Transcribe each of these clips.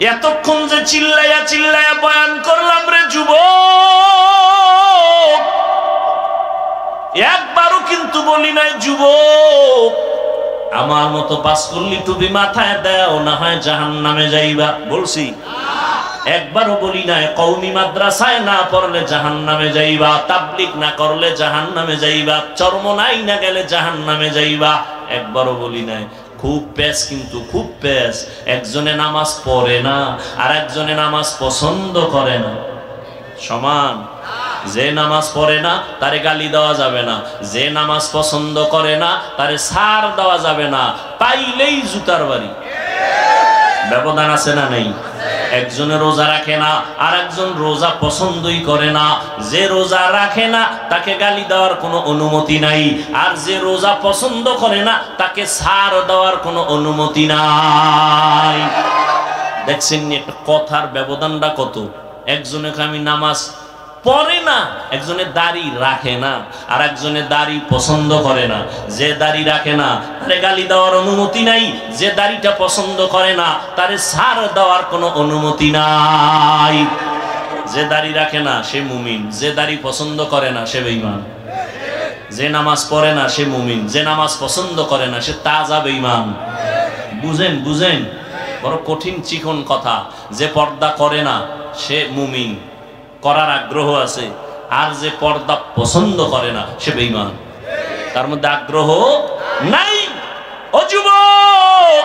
এতক্ষণ যে চিল্লাইয়া চিল্লাইয়া বয়ান করলাম রে যুবক, একবারও কিন্তু বলি নাই যুবক আমার মতো পাঁচকল্লি টুপি মাথায় দাও, না হয় জাহান্নামে যাইবা। বলছি? একবারও বলি নাই কওমি মাদ্রাসায় না পড়লে জাহান্নামে যাইবা, তাবলীগ না করলে জাহান্নামে যাইবা, চরমনাই না গেলে জাহান্নামে যাইবা, একবারও বলি নাই। খুব পেশ, কিন্তু খুব পেশ। একজনে নামাজ পড়ে না আর একজনে নামাজ পছন্দ করে না, সমান? যে নামাজ পড়ে না তারে গালি দেওয়া যাবে না, যে নামাজ পছন্দ করে না তারে ছাড় দেওয়া যাবে না, পাইলেই জুতার বাড়ি। ব্যবধান আছে না নেই? একজনে রোজা রাখে না আর একজন রোজা পছন্দই করে না। যে রোজা রাখে না তাকে গালি দেওয়ার কোনো অনুমতি নাই, আর যে রোজা পছন্দ করে না তাকে ছাড় দেওয়ার কোনো অনুমতি নাই। দেখছেন একটা কথার ব্যবধানটা কত? একজনে আমি নামাজ পড়ে না, একজনে দাড়ি রাখে না আর একজনে দাড়ি পছন্দ করে না। যে দাড়ি রাখে না তারে গালি দেওয়ার অনুমতি নাই, যে দাড়িটা পছন্দ করে না তারে ছাড় দেওয়ার কোনো অনুমতি নাই। যে দাড়ি রাখে না সে মুমিন, যে দাড়ি পছন্দ করে না সে বেঈমান। যে নামাজ পড়ে না সে মুমিন, যে নামাজ পছন্দ করে না সে তাজা বেঈমান। বুঝেন? বুঝেন? বড় কঠিন চিকন কথা। যে পর্দা করে না সে মুমিন, করার আগ্রহ আছে, আর যে পর্দা পছন্দ করে না সে বেঈমান, তার মধ্যে আগ্রহ নাই। ও যুবক,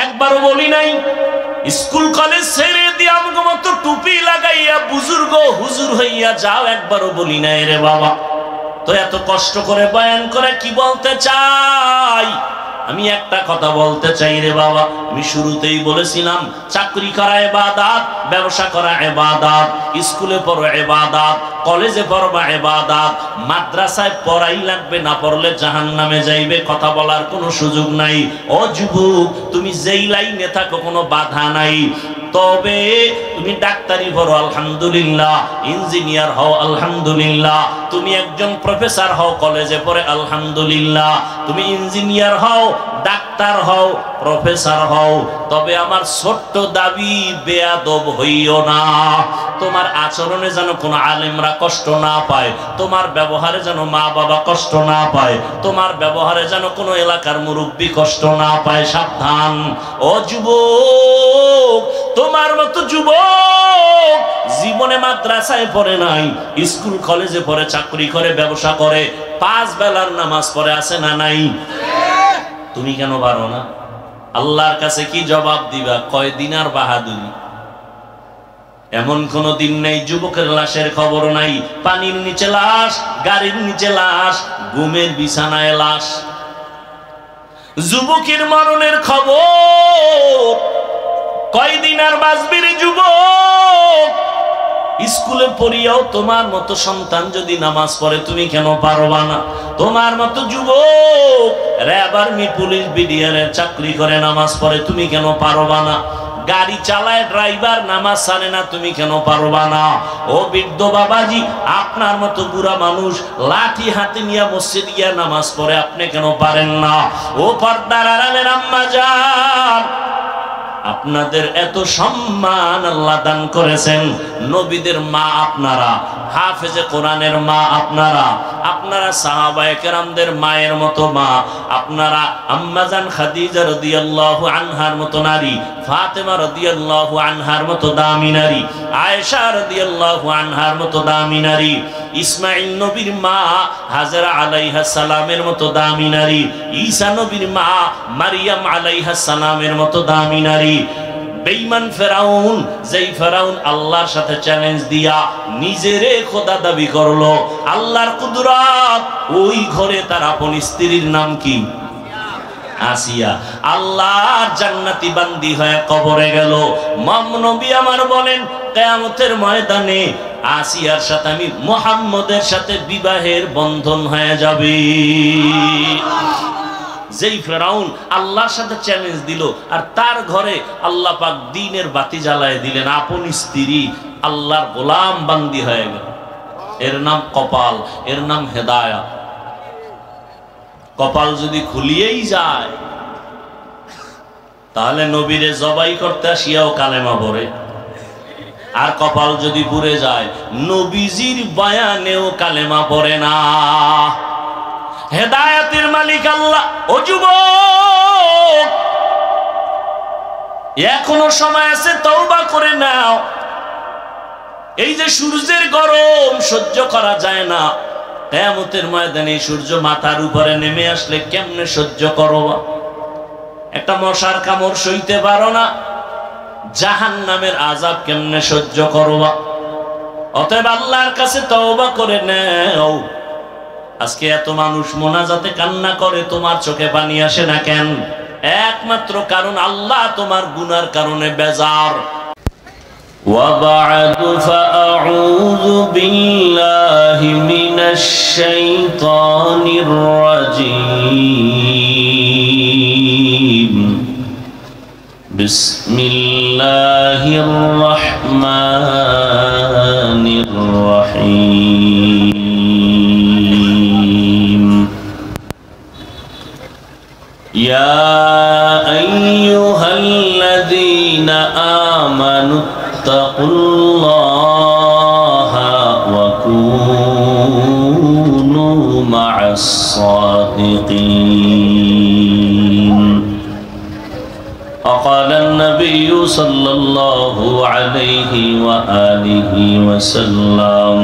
একবারও বলি নাই স্কুল কলেজ ছেড়ে দিয়ে আমাকে মতো টুপি লাগাইয়া বুজুর্গ হুজুর হইয়া যাও, একবারও বলি নাই রে বাবা। তো এত কষ্ট করে বয়ান করে কি বলতে চাই? আমি একটা কথা বলতে চাই রে বাবা, আমি শুরুতেই বলেছিলাম চাকরি করা ইবাদত, ব্যবসা করা ইবাদত, স্কুলে পড়ো ইবাদত, কলেজে পড়বা ইবাদত, মাদ্রাসায় পড়াই লাগবে, না পড়লে জাহান্নামে যাইবে, কথা বলার কোনো সুযোগ নাই। ও যুবক, তুমি যেই লাইনে থাকো কোনো বাধা নাই। তবে তুমি ডাক্তারি পড়ো আলহামদুলিল্লাহ, ইঞ্জিনিয়ার হও আলহামদুলিল্লাহ, তুমি একজন প্রফেসর হও কলেজে পড়ে আলহামদুলিল্লাহ, তুমি ইঞ্জিনিয়ার হও, ডাক্তার হও, প্রফেসর হও, তবে আমার ছোট্ট দাবি বেয়াদব হইও না। তোমার আচরণে যেন কোনো আলেমরা কষ্ট না পায়, তোমার ব্যবহারে যেন মা বাবা কষ্ট না পায়, তোমার ব্যবহারে যেন কোনো এলাকার মুরব্বী কষ্ট না পায়, সাবধান। ও যুবক, তোমার মতো যুবক জীবনে মাদ্রাসায় পড়ে নাই, স্কুল কলেজে পড়ে, চাকরি করে, ব্যবসা করে, 5 বেলার নামাজ পড়ে, আছে না নাই? তুমি কেন পারো না? আল্লাহর কাছে কি জবাব দিবা? কয় দিনার বাহাদুরি। এমন কোন দিন নেই যুবকের লাশের খবর নাই, পানির নিচে লাশ, গাড়ির নিচে লাশ, ঘুমের বিছানায় লাশ। যুবকের মরণের খবর কয়দিন আর বাঁচবি রে যুবক? স্কুলে পড়িয়াও তোমার মতো সন্তান যদি নামাজ পড়ে, তুমি কেন পারবা না? তোমার মতো যুবক র্যাব, আর্মি, পুলিশ, বিডিআরের চাকরি করে নামাজ পড়ে, তুমি কেন পারবা না? গাড়ি চালায় ড্রাইভার, নামাজ ছাড়ে না, তুমি কেন পারবা না? ও বৃদ্ধ বাবাজি, আপনার মতো বুড়া মানুষ লাঠি হাতে নিয়ে মসজিদে গিয়ে নামাজ পড়ে, আপনি কেন পারেন না? ও পর্দার আড়ালের আম্মা জান, আপনাদের এত সম্মান আল্লাহ দান করেছেন। নবীদের মা আপনারা, হাফেজে কোরআনের মা আপনারা, আপনারা সাহাবায়ে কেরামদের মায়ের মতো মা, আপনারা আম্মাজান খাদিজা রাদিয়াল্লাহু আনহার মতো নারী, ফাতেমা রাদিয়াল্লাহু আনহার মতো দামি নারী, আয়েশা রাদিয়াল্লাহু আনহার মতো দামি নারী, ইসমাঈল নবীর মা হাজরা আলাইহা সালামের মতো দামি নারী, ঈসা নবীর মা মারিয়াম আলাইহা সালামের মতো দামি নারী। বেঈমান ফেরাউন, যেই ফেরাউন আল্লাহর সাথে চ্যালেঞ্জ দিয়া নিজেরে খোদা দাবি করলো, আল্লাহর কুদরত, ওই ঘরে তার আপন স্ত্রীর নাম কি? আসিয়া। আল্লাহর জান্নাতি বান্দি হয়ে কবরে গেল। নবী আমার বলেন, কিয়ামতের ময়দানে আসিয়ার সাথে আমি মুহাম্মদের সাথে বিবাহের বন্ধন হয়ে যাবে। যেই ফেরাউন আল্লাহর সাথে চ্যালেঞ্জ দিল, আর তার ঘরে আল্লাহ পাক দ্বীনের বাতি জ্বালায় দিলেন, আপন স্ত্রী আল্লাহর গোলাম বান্দি হয়ে গেল। এর নাম কপাল, এর নাম হেদায়েত। কপাল যদি খুলিয়েই যায়, তাহলে নবীরে জবাই করতে আসিয়াও কালেমা পড়ে, আর কপাল যদি পুড়ে যায় নবীজির বয়ানেও কালেমা পড়ে না। হেদায়েতের মালিক আল্লাহ। ও যুবক, এখনো সময় আছে, তওবা করে নাও। এই যে সূর্যের গরম সহ্য করা যায় না, কিয়ামতের ময়দানে সূর্য মাথার উপরে নেমে আসলে কেমনে সহ্য করবা? একটা মশার কামড় সইতে পারো না, জাহান্নামের আযাব কেমনে সহ্য করবা? অতএব আল্লাহর কাছে তওবা করে নাও। আজকে এত মানুষ মোনাজাতে কান্না করে, তোমার চোখে পানি আসে না কেন? একমাত্র কারণ আল্লাহ তোমার গুনার কারণে বেজার। وبعد فأعوذ بالله من الشيطان الرجيم بسم الله الرحمن الرحيم يا أيها الذين آمنوا اتقوا الله وكونوا مع الصادقين وقال النبي صلى الله عليه وآله وسلم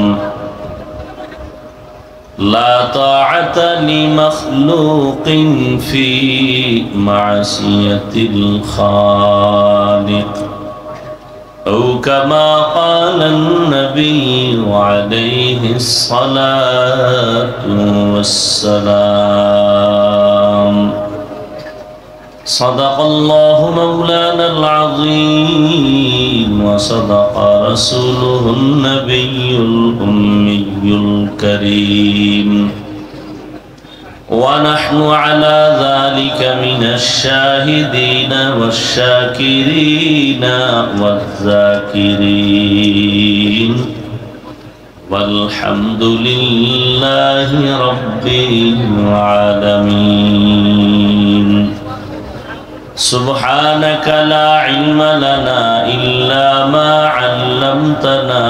لا طاعة لمخلوق في معصية الخالق أو كما قال النبي عليه الصلاة والسلام صدق الله مولانا العظيم وصدق رسوله النبي الأمي الكريم ونحن على ذلك من الشاهدين والشاكرين والذاكرين والحمد لله رب العالمين سبحانك لا علم لنا إلا ما علمتنا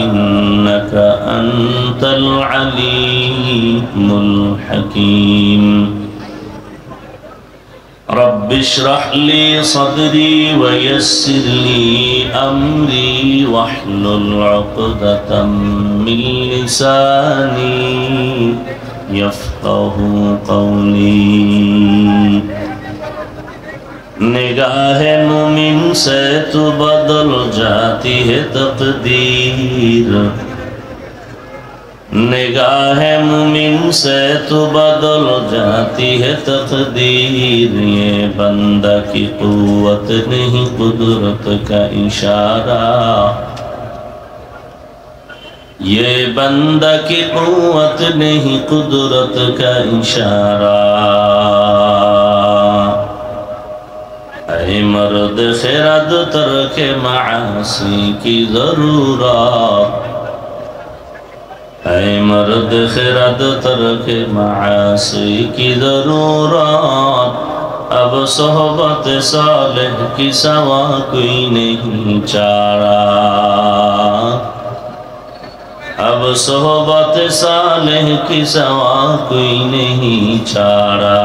إنك أنت العليم الحكيم رب اشرح لي صدري ويسر لي أمري واحلل عقدة من لساني يفقه قولي निगाह मुमिन से तो बदल जाती है तकदीर निगाह मुमिन से तो बदल जाती है तकदीर ये बंदा की कुव्वत नहीं कुदरत का इशारा ये बंदा की कुव्वत नहीं कुदरत का इशारा ऐ मर्द खिरद तरके मासी की जरूरत ऐ मर्द खिरद तरके मासी की जरूरत अब सोहबत सालेह की सवा कोई नहीं चारा अब सोहबत सालेह की सवा कोई नहीं चारा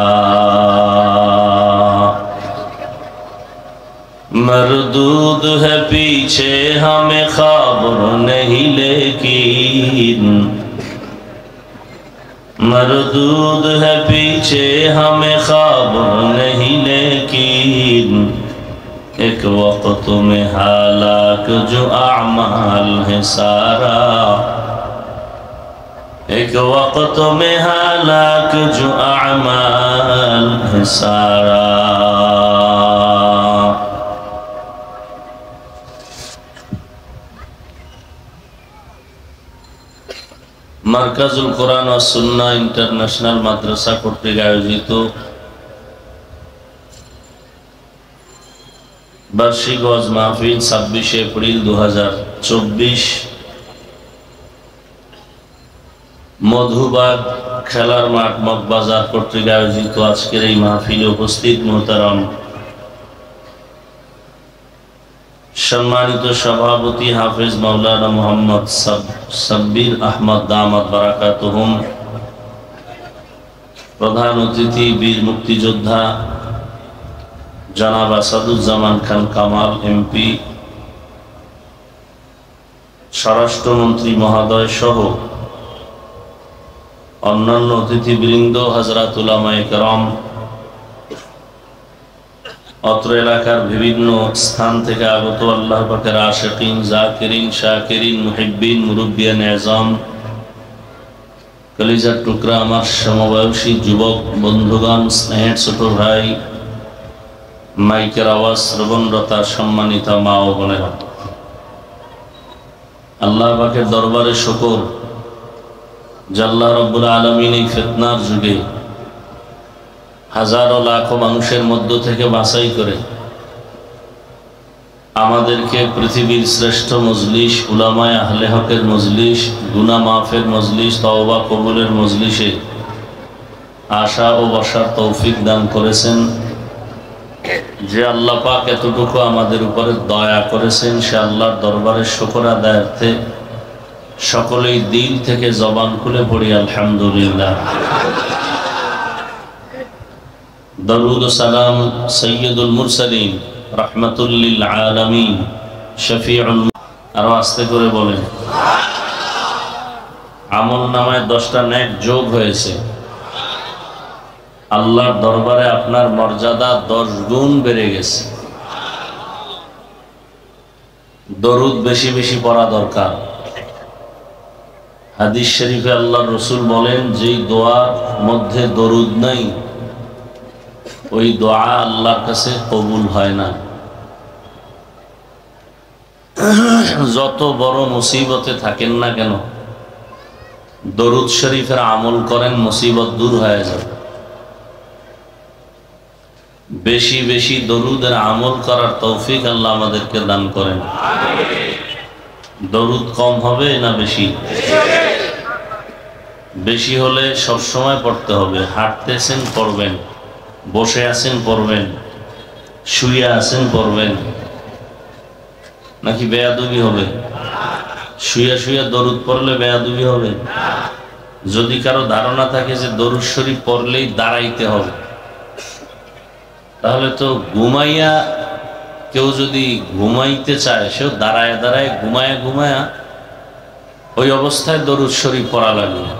मरदूद है पीछे हमें खबर नहीं लेकिन मरदूद है पीछे हमें खबर नहीं लेकिन एक वक्त में हालाक जो अमाल है सारा एक वक्त में हालाक जो अमाल है सारा মার্কাজুল কোরআন ও সুন্নাহ ইন্টারন্যাশনাল মাদ্রাসা কর্তৃক আয়োজিত বার্ষিক ওয়াজ মাহফিল 26 এপ্রিল 2024 মধুবাগ খেলার মাঠ মগবাজার কর্তৃক আয়োজিত আজকের এই মাহফিলে উপস্থিত মোহতারাম সম্মানিত সভাপতি হাফেজ মাওলানা মোহাম্মদ সাব্বির আহমদ দামাত বারাকাতুহুম, প্রধান অতিথি বীর মুক্তিযোদ্ধা জনাব আসাদুজ্জামান খান কামাল এমপি, স্বরাষ্ট্রমন্ত্রী মহোদয় সহ অন্যান্য অতিথিবৃন্দ, হযরত উলামায়ে কেরাম, অত্র এলাকার বিভিন্ন স্থান থেকে আগত আল্লাহ পাকের আশিকিন, জাকিরিন, শাকিরিন, মুহিব্বিন, মুরব্বিয়ান আযম, কলিজার টুকরা আমার সমবয়সী যুবক বন্ধুগণ, স্নেহের ছোট ভাই, মাইকের আওয়াজ শ্রবণরতা সম্মানিত মা ও বোনেরা, আল্লাহ পাকের দরবারে শুকর যে আল্লাহ রাব্বুল আলামিন এই ফিতনার যুগে হাজারো লাখো মানুষের মধ্য থেকে বাছাই করে আমাদেরকে পৃথিবীর শ্রেষ্ঠ মজলিস, উলামায়ে আহলে হকের মজলিস, গুনাহ মাফের মজলিস, তওবা কবুলের মজলিসে আসা ও বসার তৌফিক দান করেছেন। যে আল্লাহ পাক এতটুকু আমাদের উপরে দয়া করেছেন, সে আল্লাহর দরবারে শুকর আদায়ার্থে সকলেই দিল থেকে জবান খুলে পড়ি আলহামদুলিল্লাহ। দরুদ ও সালাম সৈয়দুল মুরসালিন রাহমাতুল লিল আলামিন শফিউল, আরো আস্তে করে বলেন। আমল নামায় 10টা নেক যোগ হয়েছে। আল্লাহর দরবারে আপনার মর্যাদা 10 গুণ বেড়ে গেছে। দরুদ বেশি বেশি পড়া দরকার। হাদিস শরীফে আল্লাহর রাসূল বলেন, যেই দোয়ার মধ্যে দরুদ নাই ওই দোয়া আল্লাহর কাছে কবুল হয় না। যত বড় মুসিবতে থাকেন না কেন, দরুদ শরীফের আমল করেন, মুসিবত দূর হয়ে যাবে। বেশি বেশি দরুদের আমল করার তৌফিক আল্লাহ আমাদেরকে দান করেন। দরুদ কম হবে না বেশি? বেশি হলে সব সময় পড়তে হবে। হাঁটতেছেন পড়বেন, বসে আছেন পড়বেন, শুয়ে আছেন পড়বেন, নাকি বেয়াদবি হবে? শুয়ে শুয়ে দরুদ পড়লে বেয়াদবি হবে? যদি কারো ধারণা থাকে যে দরুদ শরীফ পড়লেই দাঁড়াইতে হবে, তাহলে তো ঘুমাইয়া, কেউ যদি ঘুমাইতে চায় সেও দাঁড়ায় দাঁড়ায় ঘুমায়া ঘুমায়া ওই অবস্থায় দরুদ শরীফ পড়া লাগবে।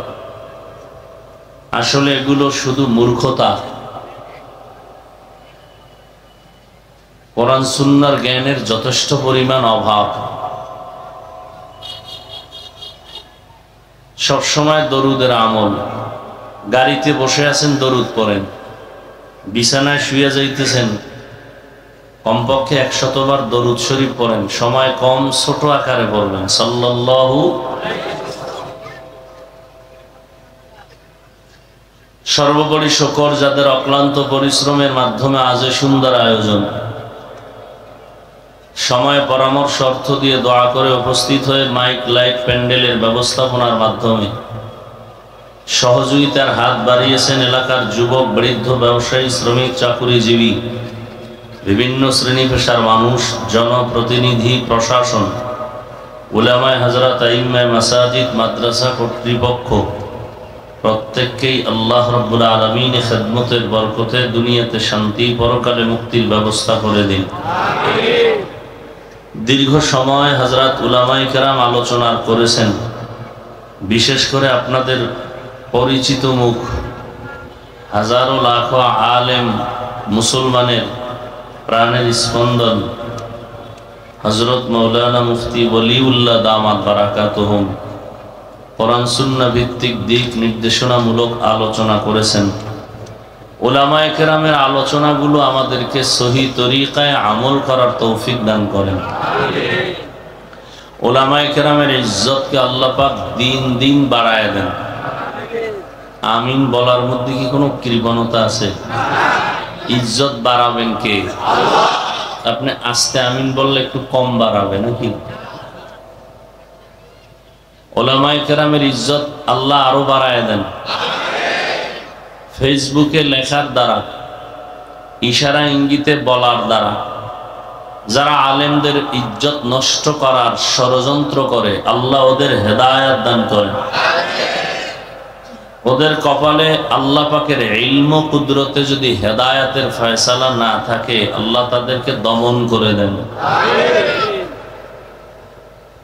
আসলে এগুলো শুধু মূর্খতা। কোরআন সুন্নাহর জ্ঞানের যথেষ্ট পরিমাণ অভাব। সবসময় দরুদের আমল। গাড়িতে বসে আছেন দরুদ পড়েন, বিছানায় শুয়ে যাইতেছেন কমপক্ষে 100 বার দরুদ শরীফ পড়েন। সময় কম, ছোট আকারে পড়বেন সাল্লাল্লাহু। সর্বোপরি শুকর যাদের অক্লান্ত পরিশ্রমের মাধ্যমে আজ সুন্দর আয়োজন, সময় পরামর্শ অর্থ দিয়ে দোয়া করে উপস্থিত হয়ে মাইক লাইট প্যান্ডেলের ব্যবস্থাপনার মাধ্যমে সহযোগিতার হাত বাড়িয়েছেন এলাকার যুবক, বৃদ্ধ, ব্যবসায়ী, শ্রমিক, চাকুরিজীবী, বিভিন্ন শ্রেণী পেশার মানুষ, জনপ্রতিনিধি, প্রশাসন, উলামায়ে হযরত, আইম্মায়ে মাসাজিদ, মাদ্রাসা কর্তৃপক্ষ, প্রত্যেককেই আল্লাহ রাব্বুল আলামিন খিদমতের বরকতে দুনিয়াতে শান্তি, পরকালে মুক্তির ব্যবস্থা করে দিন। দীর্ঘ সময় হযরত উলামায়ে কেরাম আলোচনা করেছেন। বিশেষ করে আপনাদের পরিচিত মুখ, হাজারো লাখো আলেম, মুসলমানের প্রাণের স্পন্দন হযরত মাওলানা মুফতি ওলিউল্লাহ দামাত বারাকাতুহুম কোরআন সুন্নাহ ভিত্তিক দিক নির্দেশনামূলক আলোচনা করেছেন। উলামায়ে কেরামের আলোচনাগুলো আমাদেরকে সহি তরিকায় আমল করার তৌফিক দান করেন। উলামায়ে কেরামের ইজ্জতকে আল্লাহ পাক দিন দিন বাড়ায় দেন। আমিন বলার মধ্যে কি কোনো কৃপণতা আছে? ইজ্জত বাড়াবেন কে? আপনি আস্তে আমিন বললে একটু কম বাড়াবে নাকি? উলামায়ে কেরামের ইজ্জত আল্লাহ আরো বাড়ায় দেন। ফেসবুকে লেখার দ্বারা, ইশারা ইঙ্গিতে বলার দ্বারা যারা আলেমদের ইজ্জত নষ্ট করার ষড়যন্ত্র করে, আল্লাহ ওদের হেদায়েত দান করেন। ওদের কপালে আল্লাহ পাকের ইলম ও কুদরতে যদি হেদায়েতের ফয়সালা না থাকে, আল্লাহ তাদেরকে দমন করে দেন।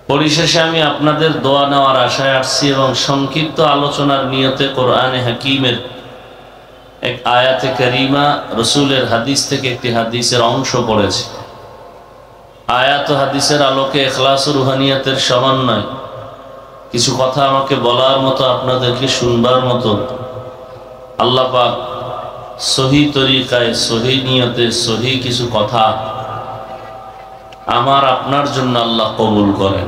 পরিশেষে আমি আপনাদের দোয়া নেওয়ার আশায় আসছি এবং সংক্ষিপ্ত আলোচনার নিয়তে কোরআনে হাকিমের এক আয়াতে কারিমা, রসুলের হাদিস থেকে একটি হাদিসের অংশ পড়েছি। আয়াত ও হাদিসের আলোকে ইখলাস ও রুহানিয়াতের সমন্বয় কিছু কথা আমাকে বলার মতো, আপনাদেরকে শুনবার মতো আল্লাহ পাক সহি তরিকায়, সহি নিয়তে, সহি কিছু কথা আমার আপনার জন্য আল্লাহ কবুল করেন।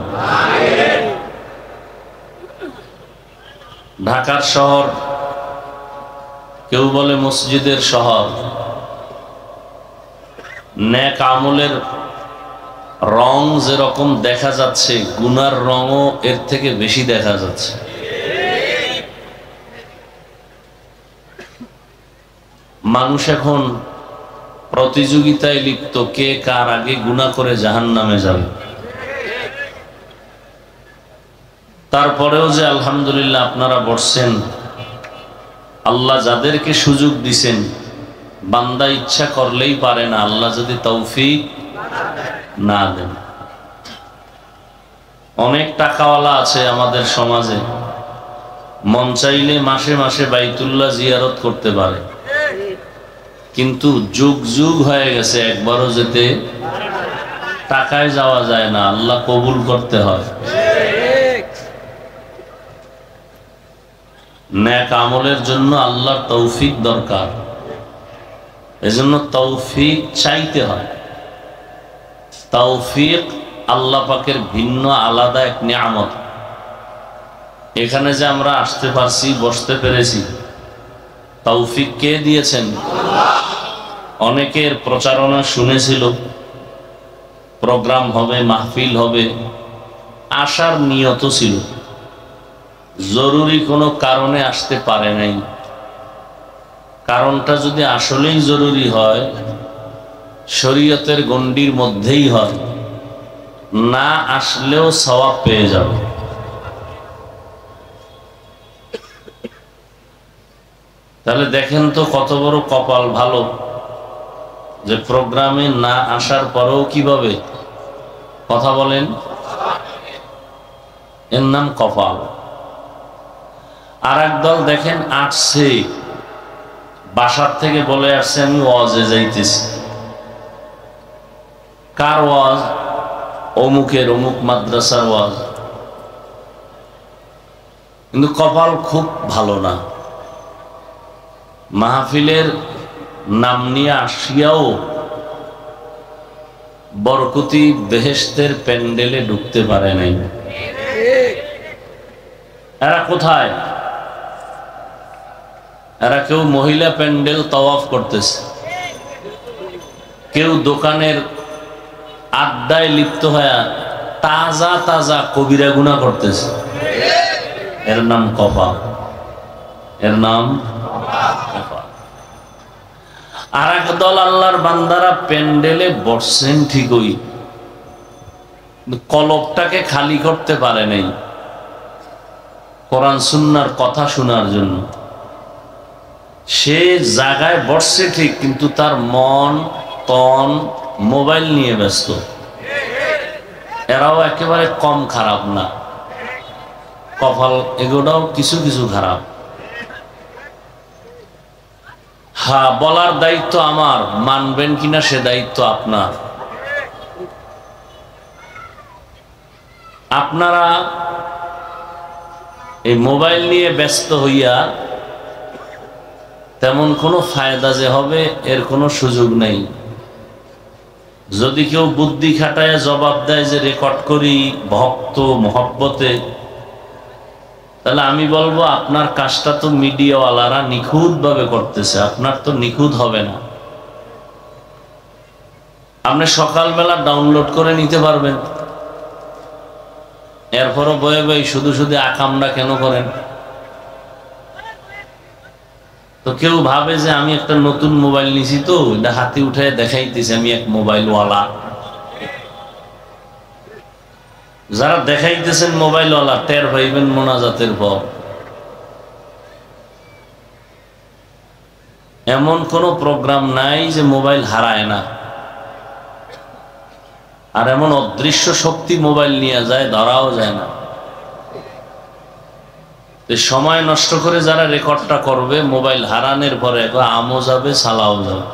ঢাকার শহর, কেউ বলে মসজিদের শহর, নেক আমলের রং যেরকম দেখা যাচ্ছে, গুনার রঙও এর থেকে বেশি দেখা যাচ্ছে। মানুষ এখন প্রতিযোগিতায় লিপ্ত, কে কার আগে গুনাহ করে জাহান্নামে যাবে। তারপরেও যে আলহামদুলিল্লাহ আপনারা বসছেন, আল্লাহ যাদেরকে সুযোগ দিছেন, বান্দা ইচ্ছা করলেই পারে না, আল্লাহ যদি তৌফিক না দেন। অনেক টাকাওয়ালা আছে আমাদের সমাজে, মন চাইলে মাসে মাসে বাইতুল্লাহ জিয়ারত করতে পারে, কিন্তু যুগ যুগ হয়ে গেছে একবারও যেতে, টাকায় যাওয়া যায় না, আল্লাহ কবুল করতে হয়। নেক আমলের জন্য আল্লাহর তৌফিক দরকার, এজন্য তৌফিক চাইতে হয়। তৌফিক আল্লাহ পাকের ভিন্ন আলাদা এক নিয়ামত। এখানে যে আমরা আসতে পারছি, বসতে পেরেছি, তৌফিক কে দিয়েছেন? অনেকের প্রচারণা শুনেছিল, প্রোগ্রাম হবে, মাহফিল হবে, আসার নিয়ত ছিল, জরুরি কোনো কারণে আসতে পারে নাই। কারণটা যদি আসলেই জরুরি হয়, শরীয়তের গণ্ডির মধ্যেই হয়, না আসলেও সওয়াব পেয়ে যাবে। তাহলে দেখেন তো কত বড় কপাল ভালো যে প্রোগ্রামে না আসার পরেও কিভাবে কথা বলেন, এর নাম কপাল। আর একদল দেখেন আসছে, বাসার থেকে বলে আসছে আমি ওয়াজে যাইতেছি। কার ওয়াজ? অমুকের, অমুক মাদ্রাসার ওয়াজ। কিন্তু কপাল খুব ভালো না, মাহফিলের নাম নিয়ে আসিয়াও বরকতি বেহেশতের প্যান্ডেলে ঢুকতে পারে নাই। এরা কোথায়? এরা কেউ মহিলা প্যান্ডেল তাওয়াফ করতেছে, কেউ দোকানের আড্ডায় লিপ্ত হয়ে তাজা তাজা কবিরা গুনাহ করতেছে। এর নাম কপাল, এর নাম কপাল। আর এক দল আল্লাহর বান্দারা প্যান্ডেলে বসছেন ঠিকই, কলবটাকে খালি করতে পারে নাই কোরআন সুন্নাহর কথা শোনার জন্য। সে জায়গায় বসছে ঠিক, কিন্তু তার মন তন মোবাইল নিয়ে ব্যস্ত। এরাও একেবারে কম খারাপ না, কপাল এগুলোও কিছু কিছু খারাপ। হ্যাঁ, বলার দায়িত্ব আমার, মানবেন কিনা সে দায়িত্ব আপনার। আপনারা এই মোবাইল নিয়ে ব্যস্ত হইয়া তেমন কোনো ফায়দা যে হবে এর কোনো সুযোগ নেই। যদি কেউ বুদ্ধি খাটায় জবাব দেয় যে রেকর্ড করি ভক্ত মহব্বতে, তাহলে আমি বলবো আপনার কাজটা তো মিডিয়াওয়ালারা নিখুঁত ভাবে করতেছে, আপনার তো নিখুঁত হবে না। আপনি সকালবেলা ডাউনলোড করে নিতে পারবেন, এরপরও বয়ে বয়ে শুধু শুধু আকামটা কেন করেন? তো কেউ ভাবে যে আমি একটা নতুন মোবাইল নিছি, তো এটা হাতে উঠে দেখাইতেছি আমি এক মোবাইলওয়ালা, যারা দেখাইতেছেন মোবাইলওয়ালা টের পাইবেন মোনাজাতের পর। এমন কোন প্রোগ্রাম নাই যে মোবাইল হারায় না, আর এমন অদৃশ্য শক্তি মোবাইল নিয়ে যায়, ধরাও যায় না। সময় নষ্ট করে যারা রেকর্ডটা করবে, মোবাইল হারানোর পরে আমও যাবে, সালাও যাবে,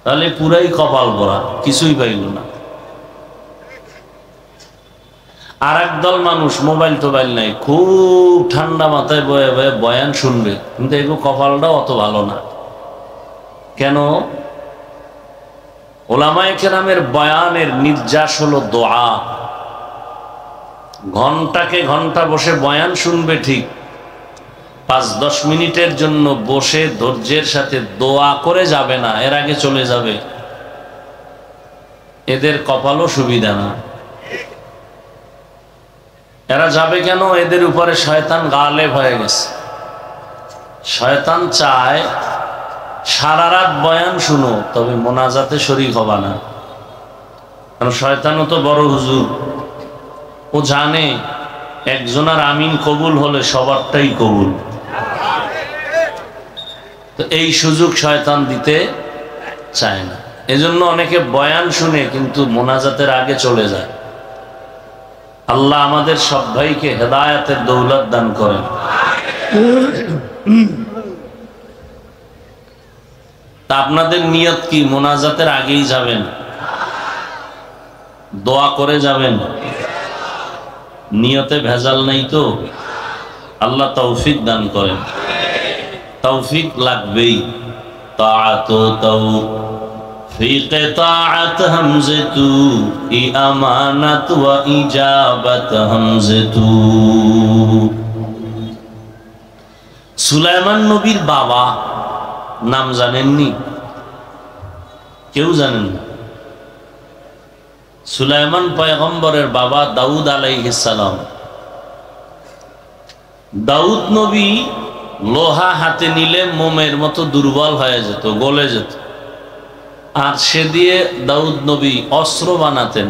তাহলে পুরাই কপাল ভরা, কিছুই পাইল না। আর একদল মানুষ মোবাইল টোবাইল নাই, খুব ঠান্ডা মাথায় বয়ে বয়ে বয়ান শুনবে, কিন্তু এগুলো কপালটা অত ভালো না। কেন? ওলামায়ে কেরামের বয়ানের নির্যাস হলো দোয়া। ঘন্টাকে ঘন্টা বসে বয়ান শুনবে ঠিক, 5-10 মিনিটের জন্য বসে ধৈর্যের সাথে দোয়া করে যাবে না, এর আগে চলে যাবে। এদের কপালও সুবিধা না। এরা যাবে কেন? এদের উপরে শয়তান গালেব হয়ে গেছে। শয়তান চায় সারা রাত বয়ান শুনো, তবে মোনাজাতে শরীক হবা না। কারণ শয়তানও তো বড় হুজুর, ও জানে একজনের আমিন কবুল হলে সবারটাই কবুল। তো এই সুযোগ শয়তান দিতে চায় না, এজন্য অনেকে বয়ান শুনে কিন্তু মোনাজাতের আগে চলে যায়। আল্লাহ আমাদের সব ভাইকে হেদায়েতের দৌলত দান করেন। তা আপনাদের নিয়ত কি? মোনাজাতের আগেই যাবেন, দোয়া করে যাবেন, নিয়তে ভেজাল নাই তো? আল্লাহ তৌফিক দান করেন। তৌফিক লাগবেই। তাআত তৌফিক তাআত হামজাতু ই আমানাত ওয়া ইজাবাত হামজাতু। সুলাইমান নবীর বাবা নাম জানেননি? কেউ জানেন না? সুলাইমান পয়গম্বরের বাবা দাউদ আলাইহিস সালাম। দাউদ নবী লোহা হাতে নিলে মোমের মতো দুর্বল হয়ে যেত, গলে যেত, আর সে দিয়ে দাউদ নবী অস্ত্র বানাতেন।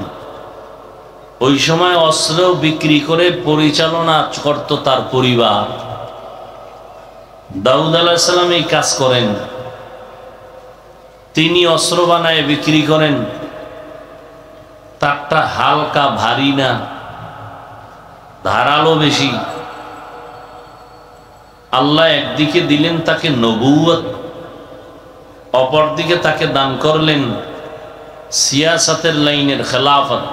ওই সময় অস্ত্র বিক্রি করে পরিচালনা করত তার পরিবার। দাউদ আলাইহিস সালাম এই কাজ করেন, তিনি অস্ত্র বানায় বিক্রি করেন। তারটা হালকা, ভারী না, ধারালো বেশি। আল্লাহ একদিকে দিলেন তাকে নবুয়ত, অপরদিকে তাকে দান করলেন সিয়াসাতের লাইনের খেলাফত।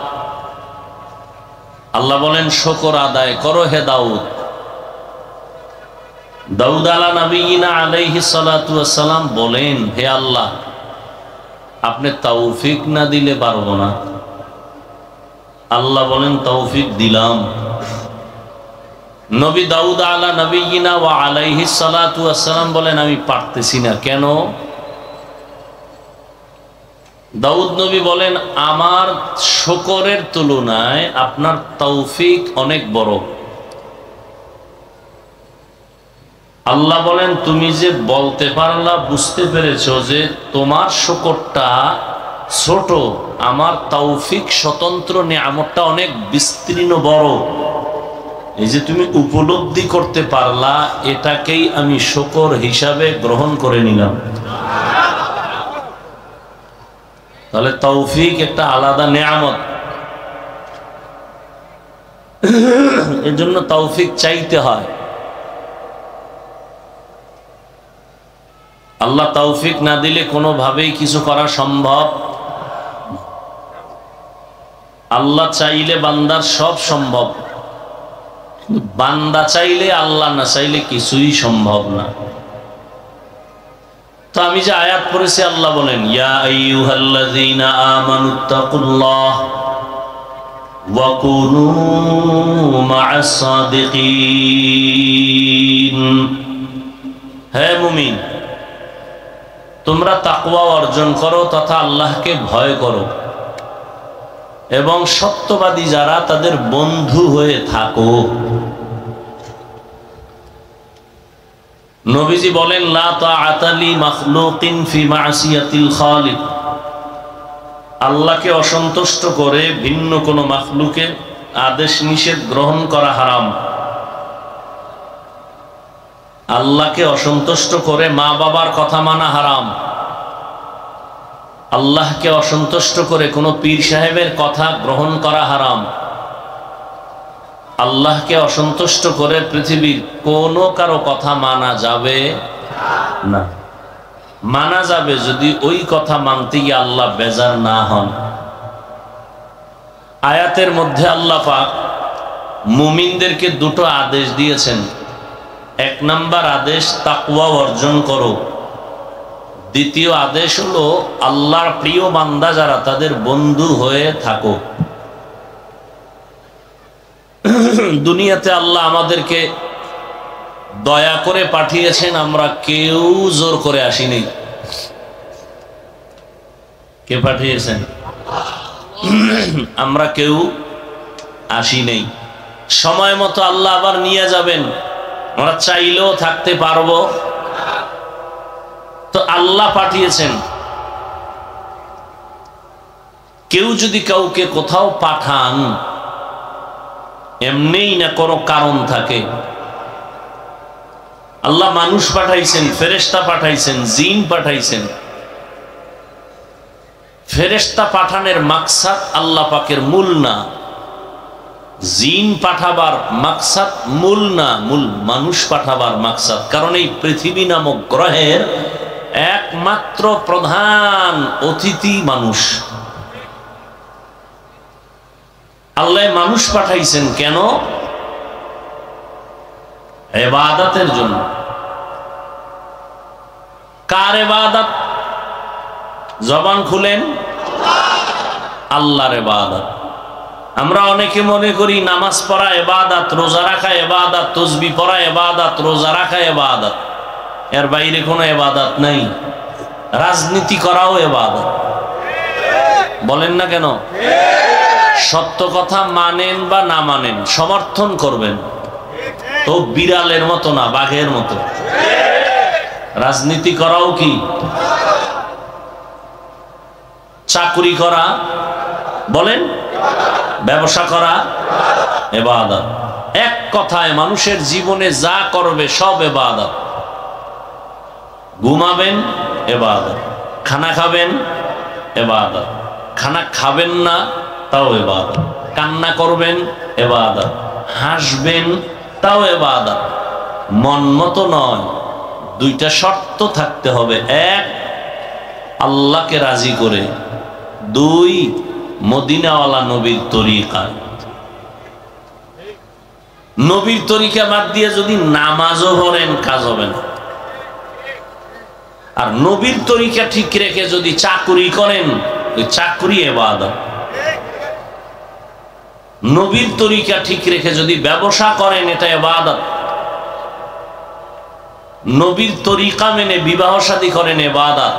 আল্লাহ বলেন শুকর আদায় করো হে দাউদ। দাউদ আলা নবিয়িনা আলাইহিস সালাতু ওয়াস সালাম বলেন, হে আল্লাহ, আপনি তৌফিক না দিলে পারবো না। আল্লাহ বলেন তৌফিক দিলাম। নবী দাউদ আলা নবিয়িনা ওয়া আলাইহিস সালাতু ওয়াস সালাম বলেন, আমি পারতেছি না। কেন? দাউদ নবী বলেন, আমার শুকরের তুলনায় আপনার তৌফিক অনেক বড়। আল্লাহ বলেন, তুমি যে বলতে পারলা, বুঝতে পেরেছো যে তোমার শুকরটা ছোট, আমার তৌফিক স্বতন্ত্র নিয়ামতটা অনেক বিস্তীর্ণ বড়। এই যে তুমি উপলব্ধি করতে পারলা, এটাকেই আমি শুকর হিসাবে গ্রহণ করে নিলাম। তাহলে তৌফিক একটা আলাদা নিয়ামত। এর জন্য তৌফিক চাইতে হয়। আল্লাহ তৌফিক না দিলে কোনোভাবেই কিছু করা সম্ভব। আল্লাহ চাইলে বান্দার সব সম্ভব, বান্দা চাইলে, আল্লাহ না চাইলে কিছুই সম্ভব না। তো আমি যে আয়াত পড়েছি, আল্লাহ বলেন, ইয়া আইয়ুহাল্লাযীনা আমানুত্তাকুল্লাহ ওয়া কুনু মা'আস সাদিকিন। হে মুমিন, তোমরা তাকওয়া অর্জন করো তথা আল্লাহকে ভয় করো এবং সত্যবাদী যারা তাদের বন্ধু হয়ে থাকো। নবীজি বলেন, লা তাআতা লি মাখলুকিন ফি মা'সিয়াতিল খালিক। আল্লাহকে অসন্তুষ্ট করে ভিন্ন কোনো মাখলুকের আদেশ নিষেধ গ্রহণ করা হারাম। আল্লাহকে অসন্তুষ্ট করে মা বাবার কথা মানা হারাম। আল্লাহকে অসন্তুষ্ট করে কোনো পীর সাহেবের কথা গ্রহণ করা হারাম। আল্লাহকে অসন্তুষ্ট করে পৃথিবীর কোনো কারো কথা মানা যাবে না। মানা যাবে যদি ওই কথা মানতে গিয়ে আল্লাহ বেজার না হন। আয়াতের মধ্যে আল্লাহ পাক মুমিনদেরকে দুটো আদেশ দিয়েছেন। এক নাম্বার আদেশ তাকওয়া অর্জন করো। দ্বিতীয় আদেশ হলো আল্লাহর প্রিয় বান্দা যারা তাদের বন্ধু হয়ে থাকো। দুনিয়াতে আল্লাহ আমাদেরকে দয়া করে পাঠিয়েছেন, আমরা কেউ জোর করে আসিনি। কে পাঠিয়েছেন? আমরা কেউ আসি নেই। সময় মতো আল্লাহ আবার নিয়ে যাবেন, আমরা চাইলেও থাকতে পারবো। তো আল্লাহ পাঠিয়েছেন। কেউ যদি কাউকে কোথাও পাঠান এমনিই না, কোনো কারণ থাকে। আল্লাহ মানুষ পাঠাইছেন, ফেরেশতা পাঠাইছেন, জিন পাঠাইছেন। ফেরেশতা পাঠানোর মাকসাদ আল্লাহ পাকের মূল না, জিন পাঠাবার মাকসাদ মূল না, মূল মানুষ পাঠাবার মাকসাদ। কারণ এই পৃথিবী নামক গ্রহের একমাত্র প্রধান অতিথি মানুষ। আল্লাহ মানুষ পাঠাইছেন কেন? ইবাদতের জন্য। কার ইবাদত? জবান খুলেন, আল্লাহর ইবাদত। আমরা অনেকে মনে করি নামাজ পড়া ইবাদত, রোজা রাখা ইবাদত, তাসবিহ পড়া ইবাদত, রোজা রাখা ইবাদত। এর বাইরে কোনো ইবাদত নাই। রাজনীতি করাও ইবাদত। বলেন না কেন? সত্য কথা মানেন বা না মানেন, সমর্থন করবেন, তো বিড়ালের মতো না, বাঘের মতো। রাজনীতি করাও কি? চাকরি করা, বলেন, ব্যবসা করা ইবাদত। এক কথায় মানুষের জীবনে যা করবে সব ইবাদত। ঘুমাবেন ইবাদত, খানা খাবেন ইবাদত, খানা খাবেন না তাও ইবাদত, কান্না করবেন ইবাদত, হাসবেন তাও ইবাদত। মন মতো নয়, দুইটা শর্ত থাকতে হবে। এক, আল্লাহকে রাজি করে। দুই, মদিনাওয়ালা নবীর তরিকা। নবীর তরিকা বাদ দিয়ে যদি নামাজও পড়েন কাজ হবে না। আর নবীর তরিকা ঠিক রেখে যদি চাকরি করেন, ওই চাকরি ইবাদত। নবীর তরিকা ঠিক রেখে যদি ব্যবসা করেন, এটা ইবাদত। নবীর তরিকা মেনে বিবাহ শাদী করেন, ইবাদত।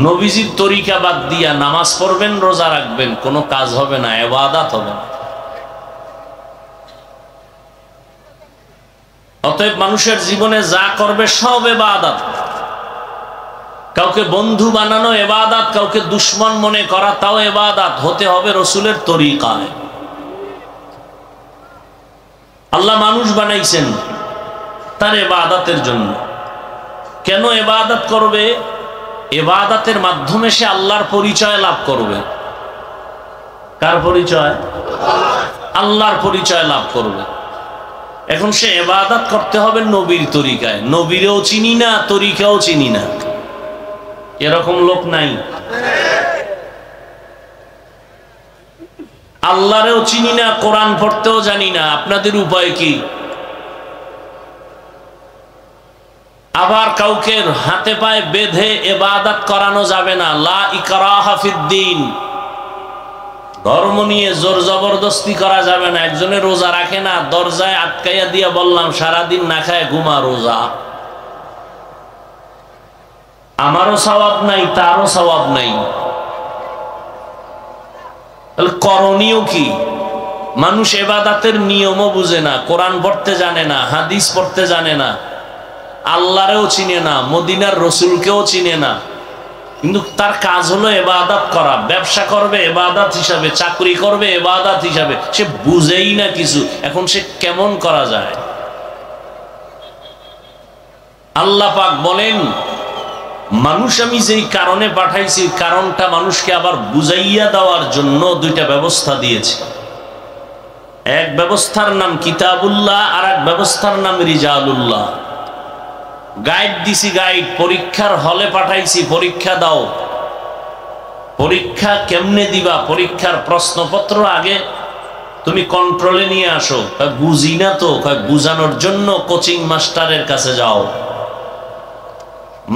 নবীজির তরিকা বাদ দিয়া নামাজ পড়বেন, রোজা রাখবেন, কোনো কাজ হবে না, ইবাদত হবে না। অতএব মানুষের জীবনে যা করবে সব ইবাদত। কাউকে বন্ধু বানানো ইবাদত, কাউকে দুশ্মন মনে করা তাও ইবাদত। হতে হবে রসুলের তরিকায়। আল্লাহ মানুষ বানাইছেন তার ইবাদতের জন্য। কেন ইবাদত করবে? ইবাদতের মাধ্যমে সে আল্লাহর পরিচয় লাভ করবে। কার পরিচয়? আল্লাহর পরিচয় লাভ করবে। এখন সে ইবাদত করতে হবে নবীর তরিকায়। নবীরেও চিনি না, তরিকাও চিনি না, এরকম লোক নাই। আল্লাহরেও চিনি না, কোরআন পড়তেও জানি না, আপনাদের উপায় কি? আবার কাউকে হাতে পায়ে বেঁধে ইবাদত করানো যাবে না। লা ইকরাহা ফিদ্দীন। ধর্ম নিয়ে জোর জবরদস্তি করা যাবে না। একজনে রোজা রাখে না, দরজায় আটকাইয়া দিয়া বললাম সারাদিন না খায় ঘুমা, রোজা। আমারও সওয়াব নাই, তারও সওয়াব নাই। তাহলে করণীয় কি? মানুষ ইবাদতের নিয়মও বুঝে না, কোরআন পড়তে জানে না, হাদিস পড়তে জানে না, আল্লাহরেও চিনে না, মদিনার রসুলকেও চিনে না। কিন্তু তার কাজ হলো ইবাদত করা, ব্যবসা করবে ইবাদত হিসাবে, চাকরি করবে ইবাদত হিসাবে, সে বুঝেই না কিছু। এখন সে কেমন করা যায়? আল্লাহ পাক বলেন, মানুষ আমি যেই কারণে পাঠাইছি, কারণটা মানুষকে আবার বুঝাইয়া দেওয়ার জন্য দুইটা ব্যবস্থা দিয়েছি। এক ব্যবস্থার নাম কিতাবুল্লাহ, আর এক ব্যবস্থার নাম রিজালুল্লাহ। গাইড দিছি, গাইড। পরীক্ষার হলে পাঠাইছি, পরীক্ষা দাও। পরীক্ষা কেমনে দিবা? পরীক্ষার প্রশ্নপত্র আগে তুমি কন্ট্রোলে নিয়ে আসো। বুঝি না তো, বুঝানোর জন্য কোচিং মাস্টারের কাছে যাও।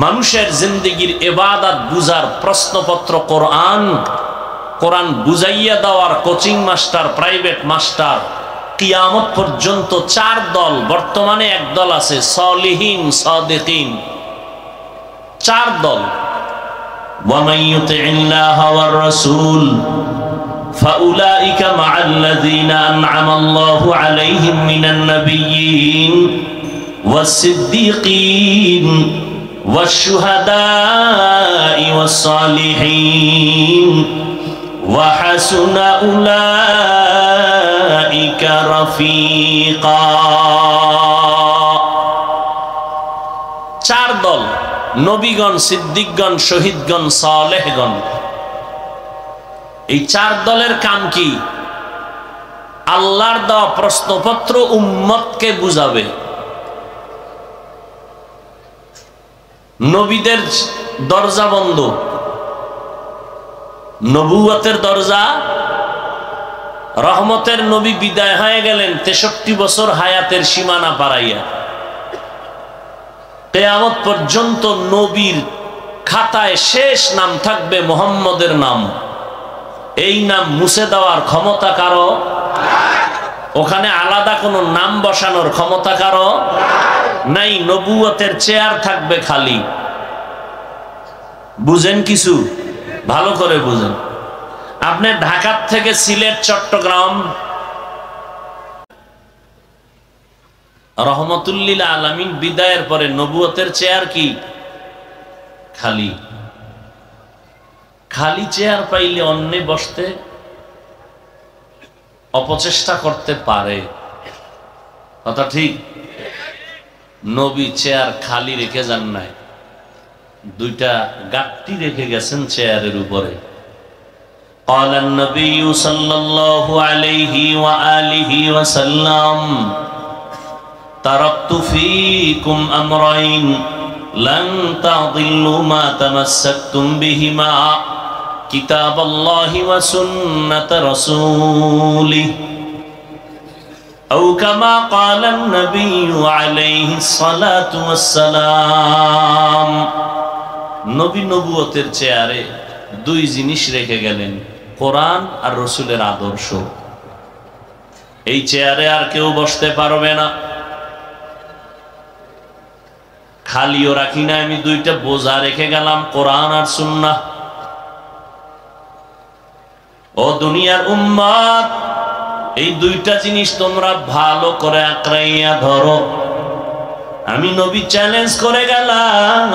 মানুষের জিন্দেগির ইবাদত বুঝার প্রশ্নপত্র কোরআন, কোরআন বুঝাইয়া দেওয়ার কোচিং মাস্টার, প্রাইভেট মাস্টার। কিয়ামত পর্যন্ত 4 দল, বর্তমানে এক দল আছে সলিহিন সাদিকিন, 4 দল। ওয়ামান ইউতিইল্লাহা ওয়ার রাসূল ফাউলাইকা মাআল্লাযীনা আন'আমা আল্লাহু আলাইহিম মিনান নাবিয়্যিন ওয়াস-সিদ্দীকিন والشهداء والصالحين وحسن أولئك رفيقا। 4 দল, নবীগণ, সিদ্দিকগণ, শহীদগণ, সালেহগণ। এই 4 দলের কাম কি? আল্লাহর দেওয়া প্রশ্নপত্র উম্মতকে বুঝাবে। নবীদের দরজা বন্ধ, নবুয়তের দরজা। রহমতের নবী বিদায় হয়ে গেলেন 63 বছর হায়াতের সীমানা পারাইয়া। কিয়ামত পর্যন্ত নবীর খাতায় শেষ নাম থাকবে মুহাম্মদের নাম। এই নাম মুছে দেওয়ার ক্ষমতা কারো? ওখানে আলাদা কোনো নাম বসানোর ক্ষমতা কারো নাই। নবুয়তের চেয়ার থাকবে খালি। বুঝেন কিছু? ভালো করে বুঝেন। আপনি ঢাকা থেকে সিলেট, চট্টগ্রাম, রহমতুল্লিল আলামিন বিদায়ের পরে নবুয়তের চেয়ার কি? খালি। খালি চেয়ার পাইলে অন্যে বসতে অপচেষ্টা করতে পারে, কথা ঠিক? নবী চেয়ার খালি রেখে যান নাই, 2টা গাঁটটি রেখে গেছেন চেয়ারের উপরে। قال النبي صلى الله عليه وآله وسلم تركت فيكم أمرين لن تضلوا ما تمسكتم بهما كتاب الله وسنة رسوله أو كما قال النبي عليه الصلاة والسلام। নবী নবুয়তের চেয়ারে 2 জিনিস রেখে গেলেন, কোরআন আর রসুলের আদর্শ। এই চেয়ারে আর কেউ বসতে পারবে না। খালিও রাখি না আমি, 2টা বোঝা রেখে গেলাম, কোরআন আর সুন্নাহ। ও দুনিয়ার উম্মত, এই 2টা জিনিস তোমরা ভালো করে আঁকড়াইয়া ধরো। আমি নবী চ্যালেঞ্জ করে গেলাম,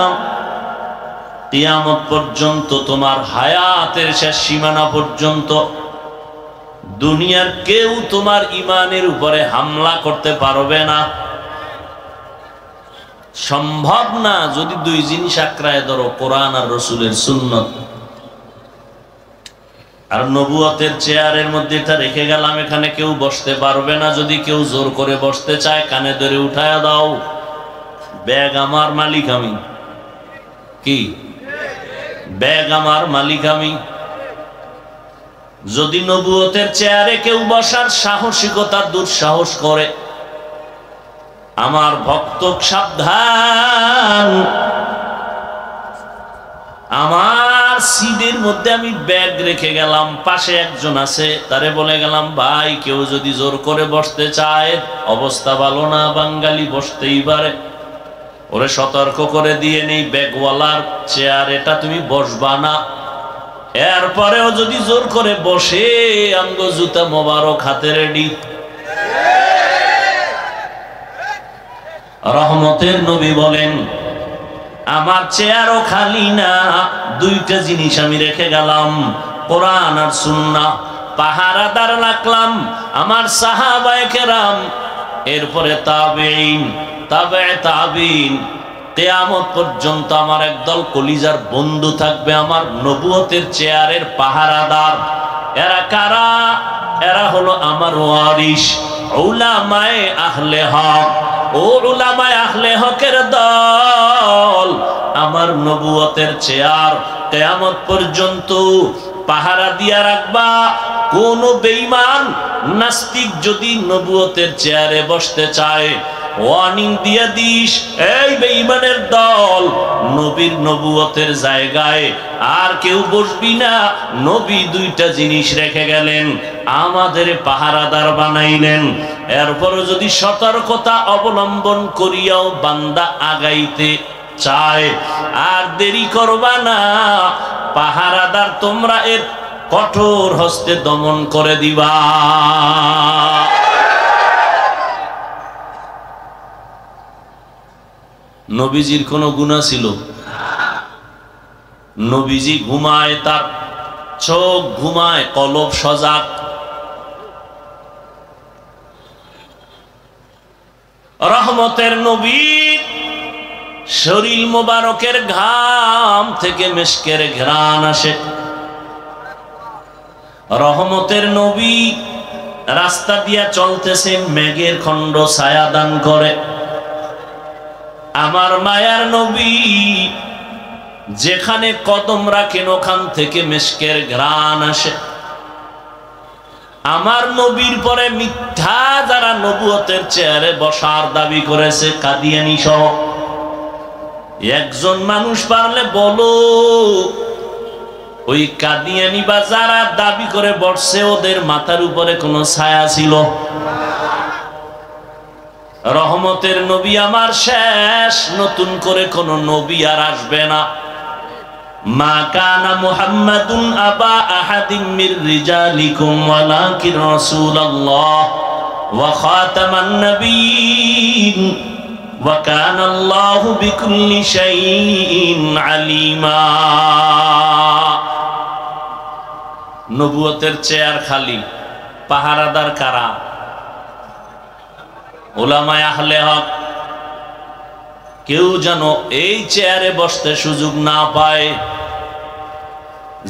কিয়ামত পর্যন্ত, তোমার হায়াতের শেষ সীমানা পর্যন্ত দুনিয়ার কেউ তোমার ইমানের উপরে হামলা করতে পারবে না। সম্ভব না যদি 2 জিনিস আঁকড়ায় ধরো, কোরআন আর রসুলের সুন্নত। আর নবুয়তের চেয়ারের মধ্যে এটা রেখে গেলাম, এখানে কেউ বসতে পারবে না। যদি কেউ জোর করে বসতে চায়, কানে ধরে উঠায়া দাও। ব্যাগ আমার, মালিক আমি। কি? ব্যাগ আমার, মালিক আমি। যদি নবুয়তের চেয়ারে কেউ বসার সাহসিকতা, দুঃসাহস করে, আমার ভক্ত সাবধান। আমার সিটের মধ্যে আমি ব্যাগ রেখে গেলাম, পাশে একজন আছে, তারে বলে গেলাম, ভাই কেউ যদি জোর করে বসতে চায়, অবস্থা ভালো না, বাঙালি বসতেই পারে, ওরে সতর্ক করে দিয়ে নেই, ব্যাগওয়ালার চেয়ার এটা, তুমি বসবা না। এরপরেও যদি জোর করে বসে, আমগো জুতা মোবারক হাতে রেডি। রহমতের নবী বলেন, আমার চেয়ারও খালি না, দুইটা জিনিস আমি রেখে গেলাম, কোরআন আর সুন্নাহ। পাহারাদার রাখলাম আমার সাহাবায়ে কেরাম, এরপরে তাবেঈন, তাবেঈ তাবেঈন, কিয়ামত পর্যন্ত আমার একদল কলিজার বন্ধু থাকবে, আমার নবুয়তের চেয়ারের পাহারাদার। এরা কারা? এরা হলো আমার ওয়ারিস, উলামায়ে আহলে হক। ও উলামায়ে আহলে হকের দল, আমার নবুয়তের চেয়ার কিয়ামত পর্যন্ত পাহারা দিয়া রাখবা। কোন বেঈমান নাস্তিক যদি নবুয়তের চেয়ারে বসতে চায়, ওয়ার্নিং দিয়ে দিস, এই বেঈমানের দল, নবীর নবুয়তের জায়গায় আর কেউ বসবি না। নবী দুইটা জিনিস রেখে গেলেন, আমাদের পাহারাদার বানাইলেন। এরপরও যদি সতর্কতা অবলম্বন করিয়াও বান্দা আগাইতে চায়, আর দেরি করবা না, পাহারাদার তোমরা এর কঠোর হস্তে দমন করে দিবা। নবীজির কোন গুনাহ ছিল? নবীজি ঘুমায়, তার চোখ ঘুমায়, কলব সজাগ। রহমতের নবী, শরীর মোবারকের ঘাম থেকে মিশকের ঘ্রাণ আসে। রহমতের নবী রাস্তা দিয়া চলতেছে, মেঘের খণ্ড ছায়া দান করে। আমার মায়ার নবী যেখানে কদম রাখেন ওখান থেকে মিশকের ঘ্রাণ আসে। আমার নবীর পরে মিথ্যা যারা নবুয়তের চেয়ারে বসার দাবি করেছে, কাদিয়ানী সহ, একজন মানুষ পারলে বলো, ওই কাদিয়ানী বা যারা দাবি করে বসছে ওদের মাথার উপরে কোনো ছায়া ছিল? রহমতের নবী আমার শেষ, নতুন করে কোন নবী আর আসবে না। মা কানা মুহাম্মাদুন আবা আহাদিম মির রিজালিকুম ওয়ালাকিন রাসূলুল্লাহ ওয়া খাতামান নাবিয়্যিন ওয়া কানা আল্লাহু বিকুল্লি শাইইন আলিমা। নবুয়তের চেয়ার খালি, পাহারাদার কারা? উলামায়ে আহলে হক। কেউ যেন এই চেয়ারে বসতে সুযোগ না পায়।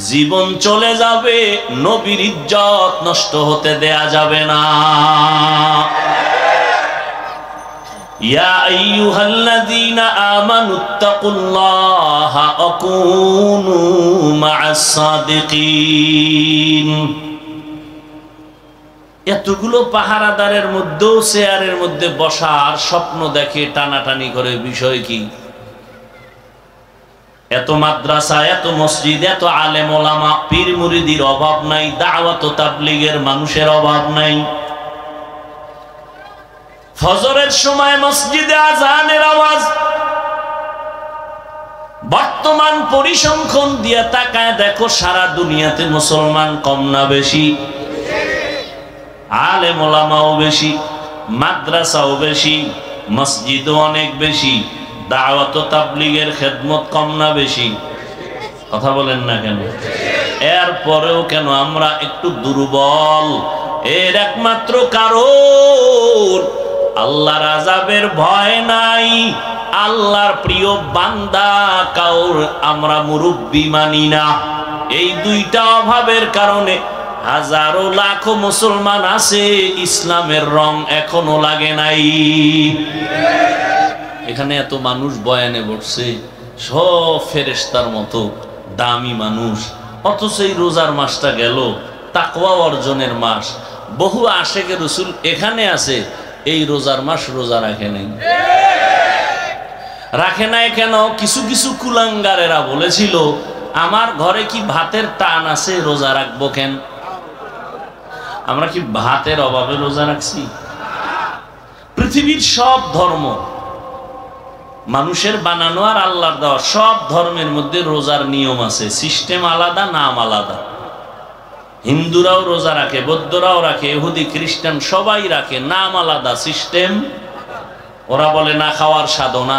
জীবন চলে যাবে, নবীর ইজ্জত নষ্ট হতে দেয়া যাবে না। ইয়া আইয়ুহাল্লাযীনা আমানুত্তাকুল্লাহা ওয়া কুনু মা'আস সাদিকিন। এতগুলো পাহারাদারের মধ্যেও চেয়ারের মধ্যে বসার স্বপ্ন দেখে, টানাটানি করে। বিষয় কি? এত মাদ্রাসা, এত মসজিদ, এত আলেম ওলামা, পীর মুরিদির অভাব নাই, দাওয়াত ও তাবলীগের মানুষের অভাব নাই। ফজরের সময় মসজিদে আযানের আওয়াজ। বর্তমান পরিসংখ্যান দিয়ে তাকায় দেখো, সারা দুনিয়াতে মুসলমান কম না বেশি? আলেম ওলামাও বেশি, মাদ্রাসাও বেশি, মসজিদও অনেক বেশি। দাওয়াত ও তাবলীগের খেদমত কম না বেশি? কথা বলেন না কেন? এরপরেও কেন আমরা একটু দুর্বল? এর একমাত্র কারণ আল্লাহর আযাবের ভয় নাই, আল্লাহর প্রিয় বান্দা কাউর আমরা মুরব্বি মানি না। এই দুইটা অভাবের কারণে হাজারো লাখো মুসলমান আছে, ইসলামের রং এখনো লাগে নাই। এখানে এত মানুষ বয়ানে বসছে, সব ফেরেশতার মতো দামি মানুষ, অথচ এই রোজার মাসটা গেল, তাকওয়া অর্জনের মাস। বহু আশেকে রাসূল এখানে আছে, এই রোজার মাস রোজা রাখে নাই। রাখে নাই কেন? কিছু কিছু কুলাঙ্গারেরা বলেছিল, আমার ঘরে কি ভাতের টান আছে, রোজা রাখবো কেন? আমরা কি ভাতের অভাবে রোজা রাখছি? পৃথিবীর সব ধর্ম মানুষের বানানো আর আল্লাহর দেওয়া, সব ধর্মের মধ্যে রোজার নিয়ম আছে, সিস্টেম আলাদা, নাম আলাদা। হিন্দুরাও রোজা রাখে, বৌদ্ধরাও রাখে, ইহুদি খ্রিস্টান সবাই রাখে, নাম আলাদা, সিস্টেম। ওরা বলে না খাওয়ার সাধনা,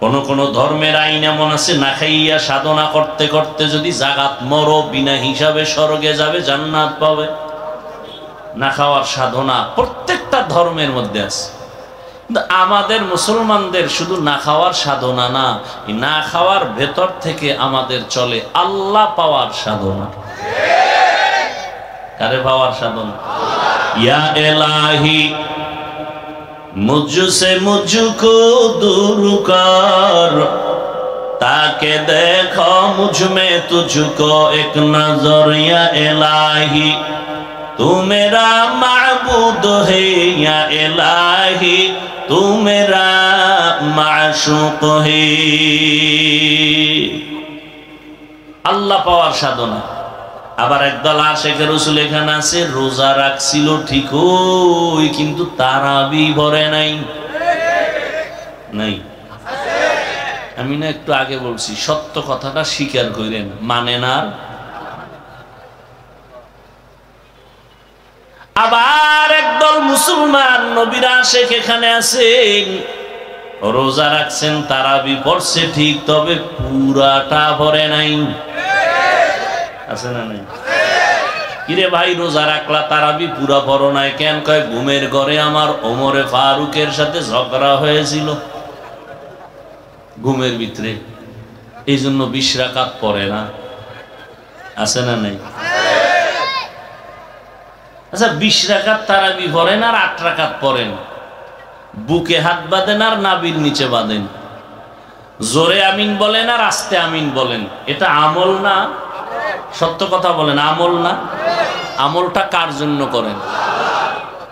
কোন কোন ধর্মের আইন এমন আছে, না খাইয়া সাধনা করতে করতে যদি জাগাত মরো, বিনা হিসাবে স্বর্গে যাবে, জান্নাত পাবে। না খাওয়ার সাধনা প্রত্যেকটা ধর্মের মধ্যে আছে। কিন্তু আমাদের মুসলমানদের শুধু না খাওয়ার সাধনা না, না খাওয়ার ভেতর থেকে আমাদের চলে আল্লাহ পাওয়ার সাধনা। কারে পাওয়ার সাধনা? ইয়া ইলাহি মুঝসে মুঝকো दूर कर, ताके देखो मुझ में तुझको एक नजर। या इलाही तू मेरा माबूद है, या इलाही तू मेरा माशूक है। আল্লাহ পাওয়ার সাধনা। আবার একদল আশেকের রাসূল এখানে আছে, রোজা রাখছিল ঠিকই কিন্তু তারাবি ভরে নাই। নাই, আমি না একটু আগে বলছি, সত্য কথাটা স্বীকার করেন, মানে না। আবার একদল মুসলমান নবীর আশেক এখানে আছেন, রোজা রাখছেন, তারাবি পড়ছে ঠিক, তবে পুরাটা ভরে নাই। আছে না নাই? কিরে ভাই, রোজা রাখলা, তারাবি পুরা পড়ো নাই কেন? কয় ঘুমের ঘরে আমার ওমরে ফারুকের সাথে ঝগড়া হয়েছিল ঘুমের ভিতরে, এই জন্য 20 রাকাত পড়ে না। আছে না নাই? আচ্ছা, 20 রাকাত তারাবি পড়েন আর 8 রাকাত পড়েন, বুকে হাত বাঁধেন আর নাভির নিচে বাঁধেন, জোরে আমিন বলেন আর আস্তে আমিন বলেন, এটা আমল না? সত্য কথা বলেন, আমল না? আমলটা কার জন্য করেন?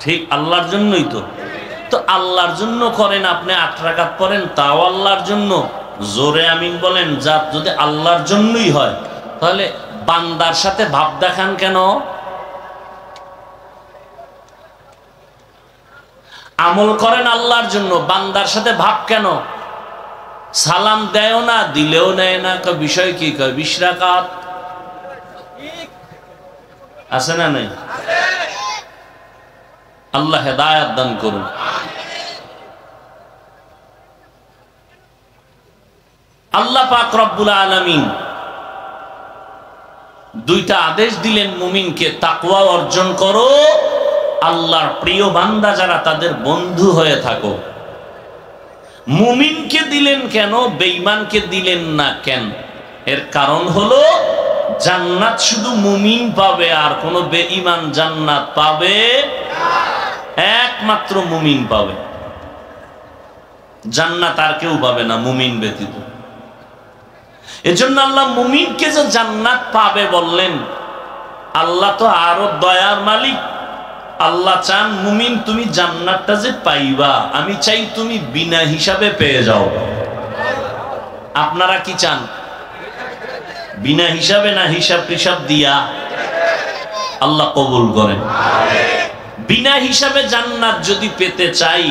ঠিক আল্লাহর জন্যই তো। তো আল্লাহর জন্য করেন, আপনি 8 রাকাত পড়েন, তাও আল্লাহর জন্য, জোরে আমিন বলেন, যা যদি আল্লাহর জন্যই হয়, তাহলে বান্দার সাথে ভাব দেখান কেন? আমল করেন আল্লাহর জন্য, বান্দার সাথে ভাব কেন? সালাম দেয়ও না, দিলেও নেয় না, বিষয় কি? কয় 20 রাকাত। আছে না নাই? আল্লাহ হেদায়েত দান করুন। আল্লাহ পাক রব্বুল আলামিন দুইটা আদেশ দিলেন মুমিনকে, তাকওয়া অর্জন করো, আল্লাহর প্রিয় বান্দা যারা তাদের বন্ধু হয়ে থাকো। মুমিনকে দিলেন কেন, বেঈমানকে দিলেন না কেন? এর কারণ হলো জান্নাত শুধু মুমিন পাবে, আর কোন বেঈমান জান্নাত পাবে একমাত্র মুমিন পাবে। জান্নাত আর কেউ পাবে না মুমিন ব্যতীত। এজন্য আল্লাহ মুমিনকে যে জান্নাত পাবে বললেন, আল্লাহ তো আরো দয়ার মালিক। আল্লাহ চান মুমিন তুমি জান্নাতটা যে পাইবা, আমি চাই তুমি বিনা হিসাবে পেয়ে যাও। আপনারা কি চান? বিনা হিসাবে না হিসাব টিসাব দিয়া? আল্লাহ কবুল করেন। বিনা হিসাবে জান্নাত যদি পেতে চাই,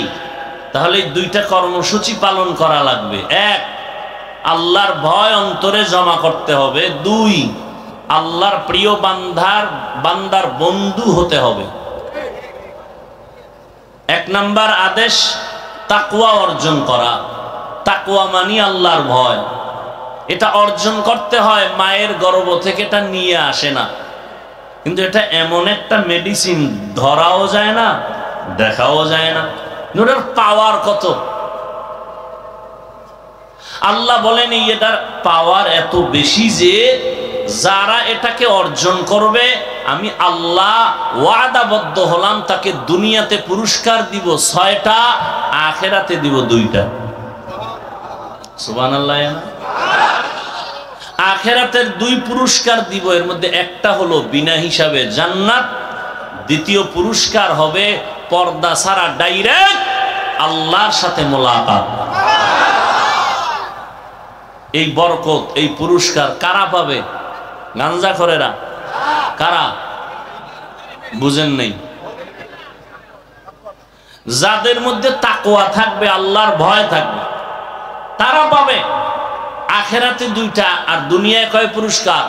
তাহলে দুইটা কর্মসূচি পালন করা লাগবে। 1, আল্লাহর ভয় অন্তরে জমা করতে হবে। 2, আল্লাহর প্রিয় বান্দার বন্ধু হতে হবে। 1 নাম্বার আদেশ তাকওয়া অর্জন করা। তাকওয়া মানে আল্লাহর ভয়। এটা অর্জন করতে হয়, মায়ের গর্ভ থেকে এটা নিয়ে আসে না। কিন্তু এটা এমন একটা মেডিসিন, ধরাও যায় না, দেখাও যায় না, এটার পাওয়ার কত! আল্লাহ বলেন এটার পাওয়ার এত বেশি যে যারা এটাকে অর্জন করবে, আমি আল্লাহ ওয়াদাবদ্ধ হলাম তাকে দুনিয়াতে পুরস্কার দিব 6টা, আখিরাতে দিব 2টা। সুবহানাল্লাহ। আখিরাতের 2 পুরস্কার দিব, এর মধ্যে একটা হলো বিনা হিসাবে জান্নাত, দ্বিতীয় পুরস্কার হবে পর্দা ছাড়া ডাইরেক্ট আল্লাহর সাথে মোলাকাত। এই বরকত, এই পুরস্কার কারা পাবে? গাঞ্জাখোরেরা। কারা? বুঝেন নাই? যাদের মধ্যে তাকওয়া থাকবে, আল্লাহর ভয় থাকবে, তারা পাবে। আখিরাতে 2টা, আর দুনিয়ায় কয় পুরস্কার?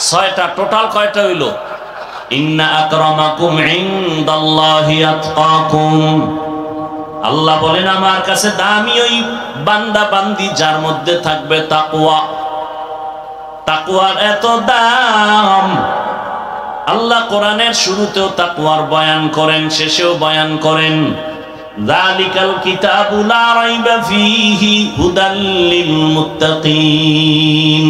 6টা। টোটাল কয়টা হইল? ইন্না আকরামাকুম ইনদাল্লাহি আতকাকুম। আল্লাহ বলেন আমার কাছে দামি ওই বান্দা বান্দি যার মধ্যে থাকবে তাকওয়া। তাকওয়ার এত দাম, আল্লাহ কোরআনের শুরুতেও তাকওয়ার বয়ান করেন, শেষেও বয়ান করেন। যালিকাল কিতাবু লা রাইবা ফীহি হুদাল লিল মুত্তাকিন।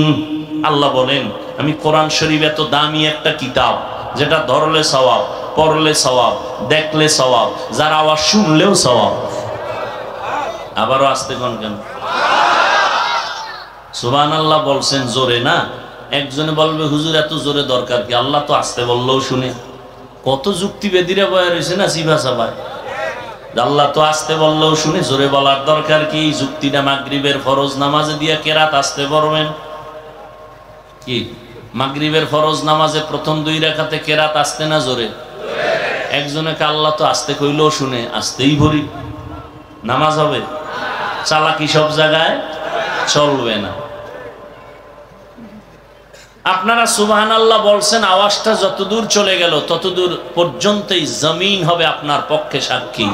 আল্লাহ বলেন আমি কোরআন শরীফ এত দামি একটা কিতাব, যেটা ধরলে সওয়াব, পড়লে সওয়াব, দেখলে সওয়াব, যার আওয়াজ শুনলেও সওয়াব। আবারও আসতে কোন কেন? সুবহানাল্লাহ বলছেন জোরে না। একজনে বলবে হুজুর এত জোরে দরকার কি, আল্লাহ তো আসতে বললেও শুনে। কত যুক্তিবেদীরা বয়া রয়েছে না সিভা সাবায়, আল্লাহ তো আসতে বললেও শুনে, জোরে বলার দরকার কি? যুক্তিটা মাগরিবের ফরজ নামাজে দিয়া কেরাত আসতে পড়বেন কি? মাগরিবের ফরজ নামাজে প্রথম 2 রাকাতে কেরাত আসতে না জোরে? একজনকে আল্লাহ তো আসতে কইলেও শুনে, আসতেই ভরি, নামাজ হবে? চালাকি সব জায়গায় চলবে না। আপনারা সুবহানাল্লাহ বলছেন, আওয়াজটা যতদূর চলে গেল ততদূর পর্যন্তই জমিন হবে আপনার পক্ষে সাক্ষী।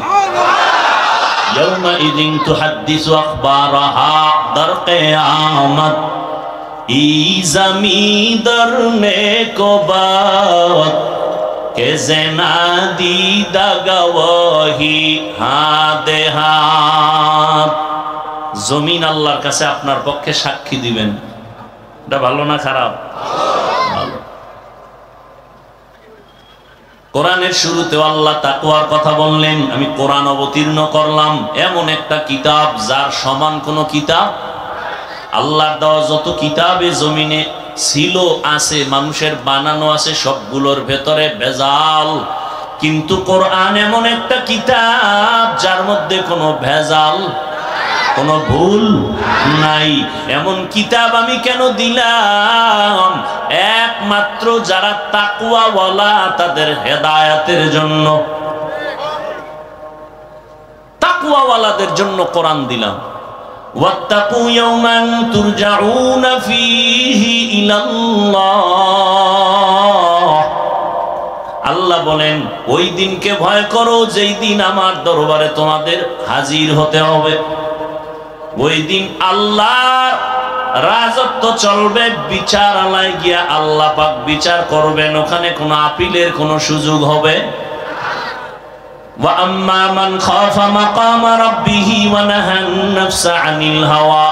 ইয়াউমাইযিন তুহাদ্দিসু আখবারাহা, দার কিয়ামত ই জমিন দরনে কো বাত কে জেনা দিদা গওয়াহি হাদে হাত। জমিন আল্লাহর কাছে আপনার পক্ষে সাক্ষী দিবেন। এটা ভালো না খারাপ? ভালো। কোরআনের শুরুতে আল্লাহ তাকওয়ার কথা বললেন। আমি কোরআন অবতীর্ণ করলাম, এমন একটা কিতাব যার সমান কোন কিতাব, আল্লাহর দেওয়া যত কিতাবে জমিনে ছিল, আছে, মানুষের বানানো আছে, সবগুলোর ভেতরে ভেজাল। কিন্তু কোরআন এমন একটা কিতাব যার মধ্যে কোনো ভেজাল, কোনো ভুল নাই। এমন কিতাব আমি কেন দিলাম? একমাত্র যারা তাকওয়াওয়ালা তাদের হেদায়েতের জন্য, তাকওয়াওয়ালাদের জন্য কোরআন দিলাম। ওয়াত্তাকু ইয়াওমান তুরজাউনা ফীহি ইলাল্লাহ। আল্লাহ বলেন ওই দিনকে ভয় করো যেই দিন আমার দরবারে তোমাদের হাজির হতে হবে। ওই দিন আল্লাহর রাজত্ব চলবে, বিচারালয়ে গিয়া আল্লাহ পাক বিচার করবেন। ওখানে কোনো আপিলের কোনো সুযোগ হবে? ওয়া আম্মা মান খাফা মাকামা রাব্বিহি ওয়া নাহান নাফসা আনিল হাওয়া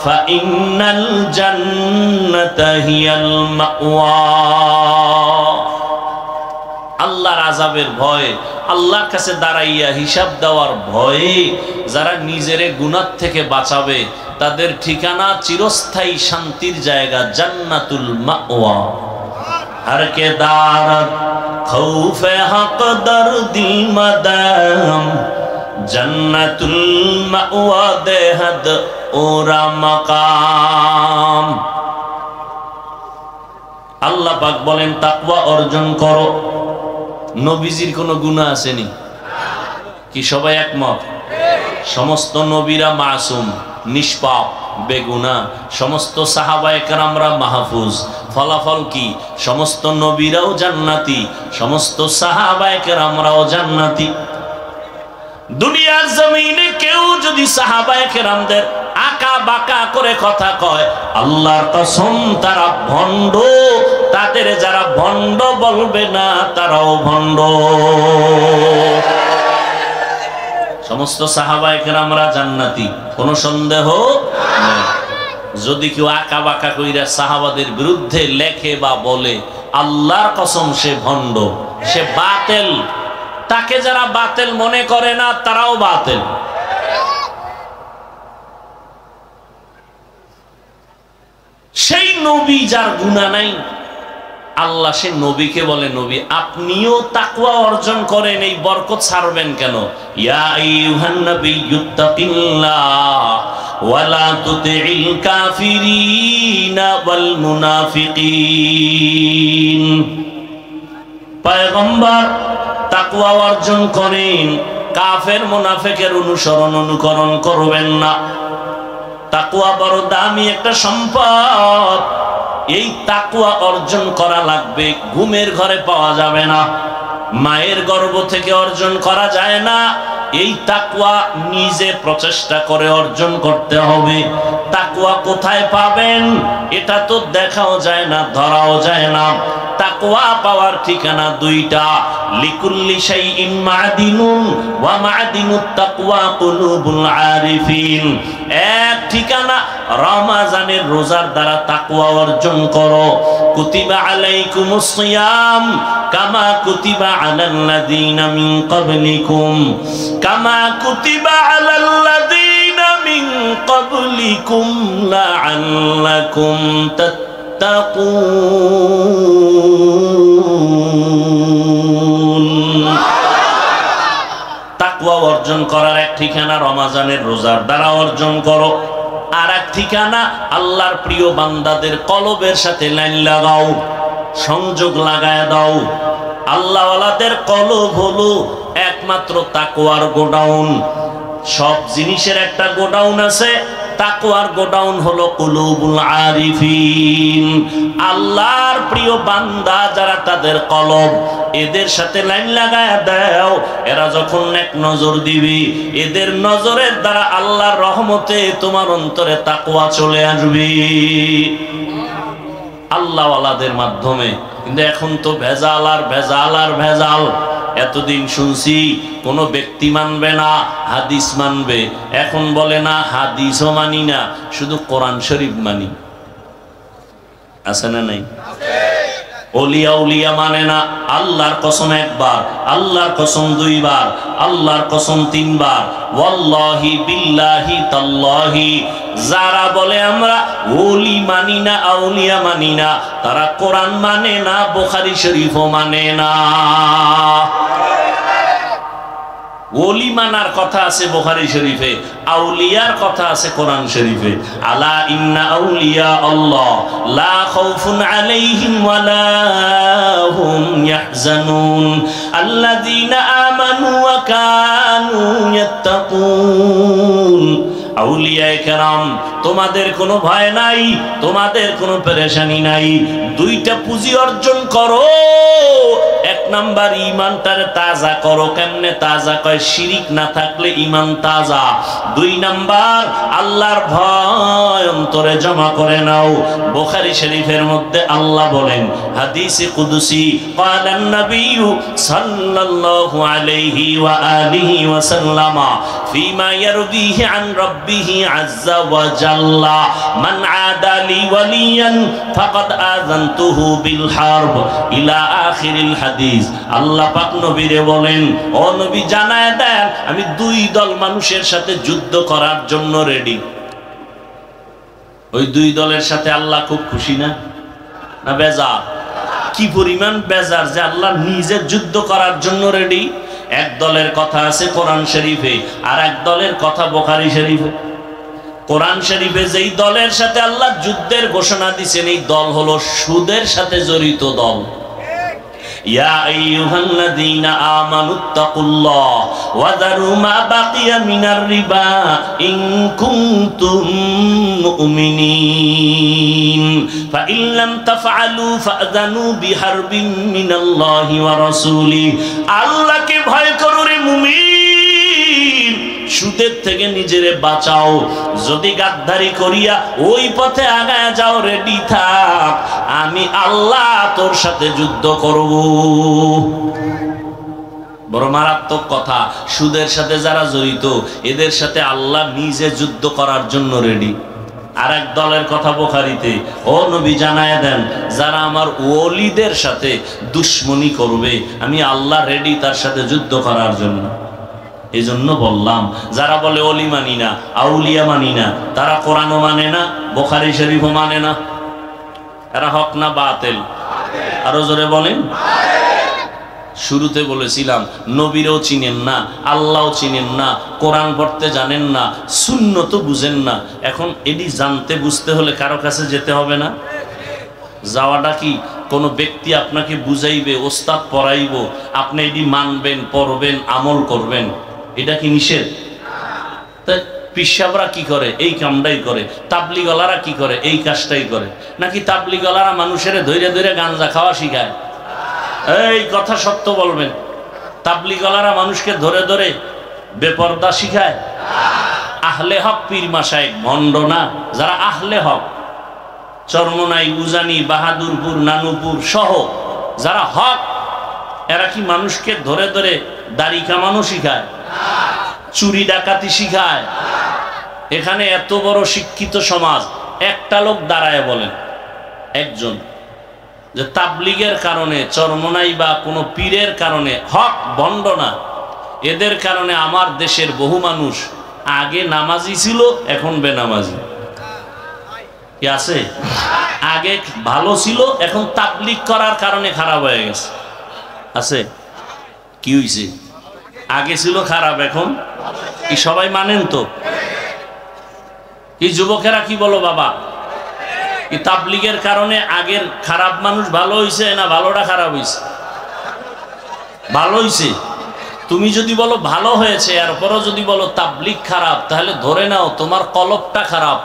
ফাইন্নাল জান্নাতা হিয়াল মাওয়া। আল্লাহর আযাবের ভয়, আল্লাহর কাছে দাঁড়াইয়া হিসাব দেওয়ার ভয়ে যারা নিজেরে গুনাহ থেকে বাঁচাবে তাদের ঠিকানা চিরস্থায়ী শান্তির জায়গা জান্নাতুল মাওয়া। हर के दारत खौफे हक दर्दी मदाम जन्नतुल मावा देहद ओरा मकाम। আল্লাহ পাক বলেন তাকওয়া অর্জন করো। নবীজির কোনো গুনাহ আসেনি কি? সবাই একমত? সমস্ত নবীরা মাসুম, নিষ্পাপ, বেগুনাহ। সমস্ত সাহাবায়ে কেরামরা মাহফুজ। ফলাফল কি? সমস্ত নবীরাও জান্নাতি, সমস্ত সাহাবায়ে কেরামরাও জান্নাতি। দুনিয়ার জমিনে কেউ যদি সাহাবায়ে কেরামদের আকা বাকা করে কথা কয়, আল্লাহর কসম তারা ভণ্ড। তাদের যারা ভণ্ড বলবে না তারাও ভণ্ড। সমস্ত সাহাবায়ে কেরামরা জান্নাতি, কোনো সন্দেহ নেই। যদি কেউ আকা বাকা কইরা সাহাবাদের বিরুদ্ধে লেখে বা বলে, আল্লাহর কসম সে ভণ্ড, সে বাতিল। তাকে যারা বাতিল মনে করে না তারাও বাতিল। সেই নবী যার গুনাহ নাই, আল্লাহ সে নবীকে বলে নবী আপনিও তাকওয়া অর্জন করেন, এই বরকত ছাড়বেন কেন? ইয়া আইয়ুহান নাবিয়্যুত্তাকিল্লাহ ওয়া লা তুতি'ল কাফিরিনা ওয়াল মুনাফিকিন। পয়গম্বর তাকওয়া অর্জন করেন, কাফের মুনাফিকের অনুকরণ করবেন না। তাকওয়া বড় দামি একটা সম্পদ। এই তাকওয়া অর্জন করা লাগবে, ঘুমের ঘরে পাওয়া যাবে না, মায়ের গর্ভ থেকে অর্জন করা যায় না, এই তাকওয়া নিজে প্রচেষ্টা করে অর্জন করতে হবে। তাকওয়া কোথায় পাবেন এটা তো দেখাও যায় না, ধরাও যায় না। তাকওয়া পাওয়ার ঠিকানা দুইটা, লিকুল্লি শাইইন মাদিনুন ওয়া মাদিনুত তাকওয়া কুলুবুল আরিফিন। এক ঠিকানা রমজানের রোজার দ্বারা তাকওয়া অর্জন করো। কুতিবা আলাইকুমুস সিয়াম কামা কুতিবা আলাল্লাযীনা মিন ক্বাবলিকুম কামা কুতিবা আলাল্লাযীনা মিন ক্বাবলিকুম লাআল্লাকুম তাত্তাকুন। তাকওয়া অর্জন করার এক ঠিকানা রমজানের রোজার দ্বারা অর্জন করো। আর এক ঠিকানা আল্লাহর প্রিয় বান্দাদের কলবের সাথে লাইন লাগাও, সংযোগ লাগায় দাও। আল্লাহওয়ালাদের কলব হলো একমাত্র তাকওয়ার গোডাউন। সব জিনিসের একটা গোডাউন আছে, তাকওয়ার গোডাউন হলো কুলুবুল আরিফিন। আল্লাহর প্রিয় বান্দা যারা, তাদের কলব, এদের সাথে লাইন লাগায় দাও। এরা যখন এক নজর দিবি, এদের নজরের দ্বারা আল্লাহর রহমতে তোমার অন্তরে তাকওয়া চলে আসবে আল্লাহওয়ালাদের মাধ্যমে। কিন্তু এখন তো ভেজাল আর ভেজাল আর ভেজাল। এতদিন শুনছি কোনো ব্যক্তি মানবে না, হাদিস মানবে। এখন বলে না হাদিসও মানি না, শুধু কোরআন শরীফ মানি। আছে না নাই? ওলিয়া উলিয়া মানে না। আল্লাহর কসম একবার, আল্লাহর কসম দুইবার, আল্লাহর কসম তিনবার, ওয়াল্লাহি বিল্লাহি তাল্লাহি। যারা বলে আমরা ওলি মানি না, আউলিয়া মানি না, তারা কোরআন মানে না, বুখারী শরীফও মানে না। ওলি মানার কথা আছে বুখারী শরীফে, আউলিয়ার কথা আছে কোরআন শরীফে। আলা ইন্না আউলিয়া আল্লাহ লা খাউফুন আলাইহিম ওয়া লা হুম ইয়াহজানুন আল্লাযীনা আমানু ওয়া কানু ইয়াত্তাকুন। আউলিয়ায়ে কেরাম, তোমাদের কোনো ভয় নাই, তোমাদের কোনো পেরেশানি নাই। দুইটা পুঁজি অর্জন করো। এক নাম্বার ঈমানটারে তাজা করো। কেমনে তাজা কয়? শিরিক না থাকলে ঈমান তাজা। দুই নাম্বার আল্লাহর ভয় অন্তরে জমা করে নাও। বুখারী শরীফের মধ্যে আল্লাহ বলেন, হাদিসে কুদসি, ক্বালান নাবিয়্যু সাল্লাল্লাহু আলাইহি ওয়া আলিহি ওয়া সাল্লামা ফীমা ইয়ারবিহি আন রাব্বিহি আযজা ওয়া জাল্লা, মান আদালি ওয়ালিয়ান ফাকাদ আযানতুহু বিল হারব ইলা আখিরিল হাদিস। আল্লাহ পাক নবীরে বলেন, ও নবী জানায় দেন, আমি দুই দল মানুষের সাথে যুদ্ধ করার জন্য রেডি। ওই দুই দলের সাথে আল্লাহ খুব খুশি না? না বেজার? কি পরিমাণ বেজার যে আল্লাহ নিজে যুদ্ধ করার জন্য রেডি। এক দলের কথা আছে কোরআন শরীফে, আর এক দলের কথা বুখারী শরীফে। কোরআন শরীফে যেই দলের সাথে আল্লাহ যুদ্ধের ঘোষণা দিয়েছেন, এই দল হলো সুদের সাথে জড়িত দল। ইয়া আইয়ুহাল্লাযীনা আমানুত্তাকুল্লাহ ওয়া যারু মা বাকিয়া মিনার রিবা ইন কুনতুম মুমিনিন ফাইন লাম তাফআলু ফাযানু বিহারবিন মিনাল্লাহি ওয়া রাসূলিহি। আল্লাহকে ভয় করো রে মুমিন, সুদের থেকে নিজেরে বাঁচাও। যদি গাদ্দারি করিয়া ওই পথে আগায় যাও, রেডি থাক, আমি আল্লাহ তোর সাথে যুদ্ধ করব। বড় মারাত্মক কথা। সুদের সাথে যারা জড়িত, এদের সাথে আল্লাহ নিজে যুদ্ধ করার জন্য রেডি। আর এক দলের কথা বুখারীতে, ও নবী জানায় দেন, যারা আমার ওলিদের সাথে দুশ্মনী করবে, আমি আল্লাহ রেডি তার সাথে যুদ্ধ করার জন্য। এই জন্য বললাম, যারা বলে ওলি মানি না, আউলিয়া মানি না, তারা কোরআনও মানে না, বুখারী শরীফও মানে না। এরা হক না বাতিল? আরো জোরে বলেন। শুরুতে বলেছিলাম, নবীরও চিনেন না, আল্লাহও চিনেন না, কোরআন পড়তে জানেন না, সুন্নত বুঝেন না। এখন এটি জানতে বুঝতে হলে কারো কাছে যেতে হবে না? যাওয়াটা কি কোনো ব্যক্তি আপনাকে বুঝাইবে, ওস্তাদ পড়াইব, আপনি এটি মানবেন, পড়বেন, আমল করবেন, এটা কি নিষেধ? তাই পিসাবরা কি করে? এই কামটাই করে। তাবলিগলারা কি করে? এই কাজটাই করে। নাকি তাবলিগলারা মানুষের ধৈর্য ধৈর্য গাঞ্জা খাওয়া শিখায়? এই কথা সত্য বলবেন। তাবলিগলারা মানুষকে ধরে ধরে বেপরদা শিখায়? আহলে হক পীর মাশায়েখ ভণ্ড না? যারা আহলে হক, চরমনাই, উজানি, বাহাদুরপুর, নানুপুর সহ যারা হক, এরা কি মানুষকে ধরে ধরে দাড়ি কামানো শিখায়? চুরি ডাকাতি শিখায়? এখানে এত বড় শিক্ষিত সমাজ, একটা লোক দাঁড়ায় বলেন, একজন, যে তাবলিগের কারণে, চরমনাই বা কোনো পীরের কারণে, হক ভণ্ড না, এদের কারণে আমার দেশের বহু মানুষ আগে নামাজি ছিল, এখন বেনামাজি। কি আছে? আগে ভালো ছিল, এখন তাবলিগ করার কারণে খারাপ হয়ে গেছে। আছে? কি হয়েছে? আগে ছিল খারাপ, এখন কি সবাই মানেন তো? কি যুবকেরা কি বলো বাবা? কি তাবলিগের কারণে আগের খারাপ মানুষ ভালো হয়েছে না ভালোটা খারাপ হয়েছে? ভালো হয়েছে। তুমি যদি বলো ভালো হয়েছে, এরপরও যদি বলো তাবলিগ খারাপ, তাহলে ধরে নাও তোমার কলবটা খারাপ।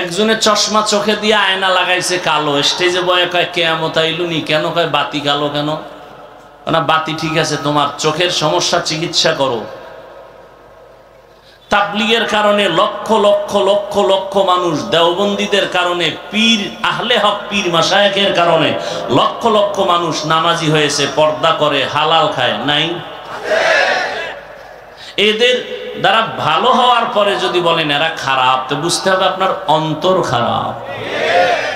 একজনের চশমা চোখে দিয়ে আয়না লাগাইছে কালো, স্টেজে বয়ে কয় কেয়ামত আইলুনি, কেন কয় বাতি কালো কেন? না বাতি ঠিক আছে, তোমার চোখের সমস্যা চিকিৎসা করো। তাবলিগের কারণে লক্ষ লক্ষ লক্ষ লক্ষ মানুষ, দেওবন্দীদের কারণে, পীর আহলে হক পীর মাশায়েখের কারণে লক্ষ লক্ষ মানুষ নামাজি হয়েছে, পর্দা করে, হালাল খায়। নাই? এদের দ্বারা ভালো হওয়ার পরে যদি বলেন এরা খারাপ, তো বুঝতে হবে আপনার অন্তর খারাপ।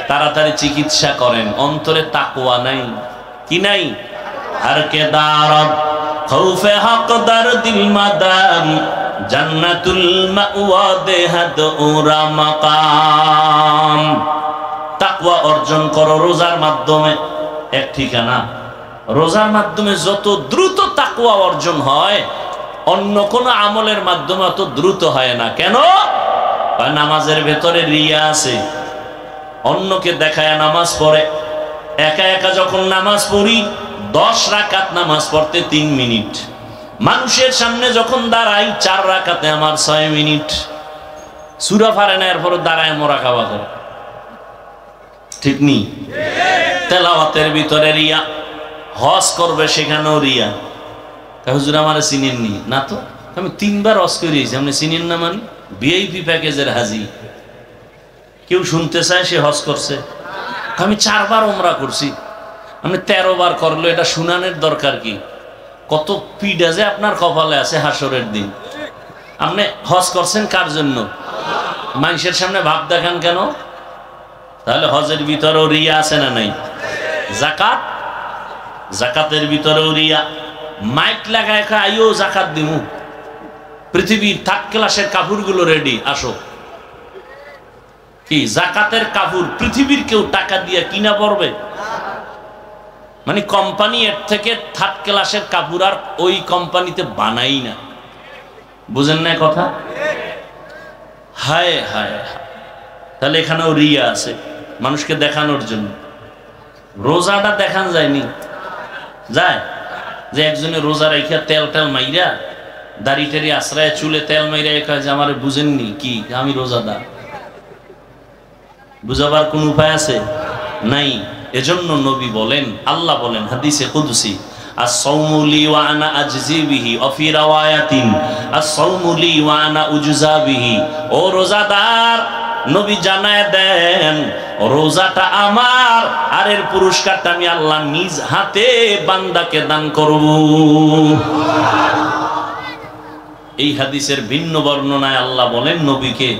তাড়াতাড়ি চিকিৎসা করেন, অন্তরে তাকওয়া নাই। কি নাই? আর কে দারদ খৌফে হক দার দিল মাদাম, জান্নাতুল মাওয়া দেহাদ উরা মাকাম। তাকওয়া অর্জন করো রোজার মাধ্যমে, এক ঠিকানা। রোজার মাধ্যমে যত দ্রুত তাকওয়া অর্জন হয়, অন্য কোন আমলের মাধ্যমে অত দ্রুত হয় না। কেন? নামাজের ভেতরে রিয়া আছে, অন্যকে দেখায় নামাজ পড়ে। একা একা যখন নামাজ পড়ি, 10 রাকাত নামাজ পড়তে 3 মিনিট, মানুষের সামনে যখন দাঁড়াই 4 রাকাতে আমার 6 মিনিট। সূরা পারে না, এরপর দাঁড়ায় মোরাকাবা করে। ঠিক নি? তেলাওয়াতের ভিতরে রিয়া, হজ করবে সেখানেও রিয়া। হুজুর আমার চিনেননি না? তো আমি 3 বার হজ করেছি, আপনি চিনেন না? মানে ভিআইপি প্যাকেজের হাজি। কেউ শুনতে চায় সে হজ করছে? আমি 4 বার উমরা করছি, আপনি 13 বার করলো, এটা শুনানের দরকার কি? কত পিডা যে আপনার কপালে আছে হাসরের দিন। আপনি হজ করছেন কার জন্য? মানুষের সামনে ভাব দেখান কেন? তাহলে হজের ভিতরেও রিয়া আছে না নাই? যাকাত, যাকাতের ভিতরেও রিয়া। মাইক লাগায় আইও যাকাত দিমু, পৃথিবীর থার্ড ক্লাসের কাপড়গুলো রেডি, আসো। কি যাকাতের কাপড় পৃথিবীর কেউ টাকা দিয়ে কিনা পড়বে? মানে কোম্পানি এর থেকে থার্ড ক্লাসের কাপড় আর ওই কোম্পানিতে বানাই না। বুঝেন না কথা? হায় হায়। তাহলে এখানেও রিয়া আছে, মানুষকে দেখানোর জন্য। রোজাটা দেখান যায়নি? যায় যে একজনে রোজা রাইখা তেল টেল মাইরা, দাড়ি টাড়ি আশ্রয়, চুলে তেল মাইরা, কয় যে আমার বুঝেননি কি আমি রোজাদার। বুঝাবার কোন উপায় আছে? নাই। এজন্য নবী বলেন, আল্লাহ বলেন হাদিসে কুদসি, আস-সাওমু লি ওয়া আনা আজজি বিহি, ওয়া ফি রাওয়ায়াতিন আস-সাওমু লি ওয়া আনা উজজা বিহি। ও রোজাদার, নবী জানায় দেন রোজাটা আমার, আর এর পুরস্কারটা আমি আল্লাহ নিজ হাতে বান্দাকে দান করব। এই হাদিসের ভিন্ন বর্ণনায় আল্লাহ বলেন নবীকে,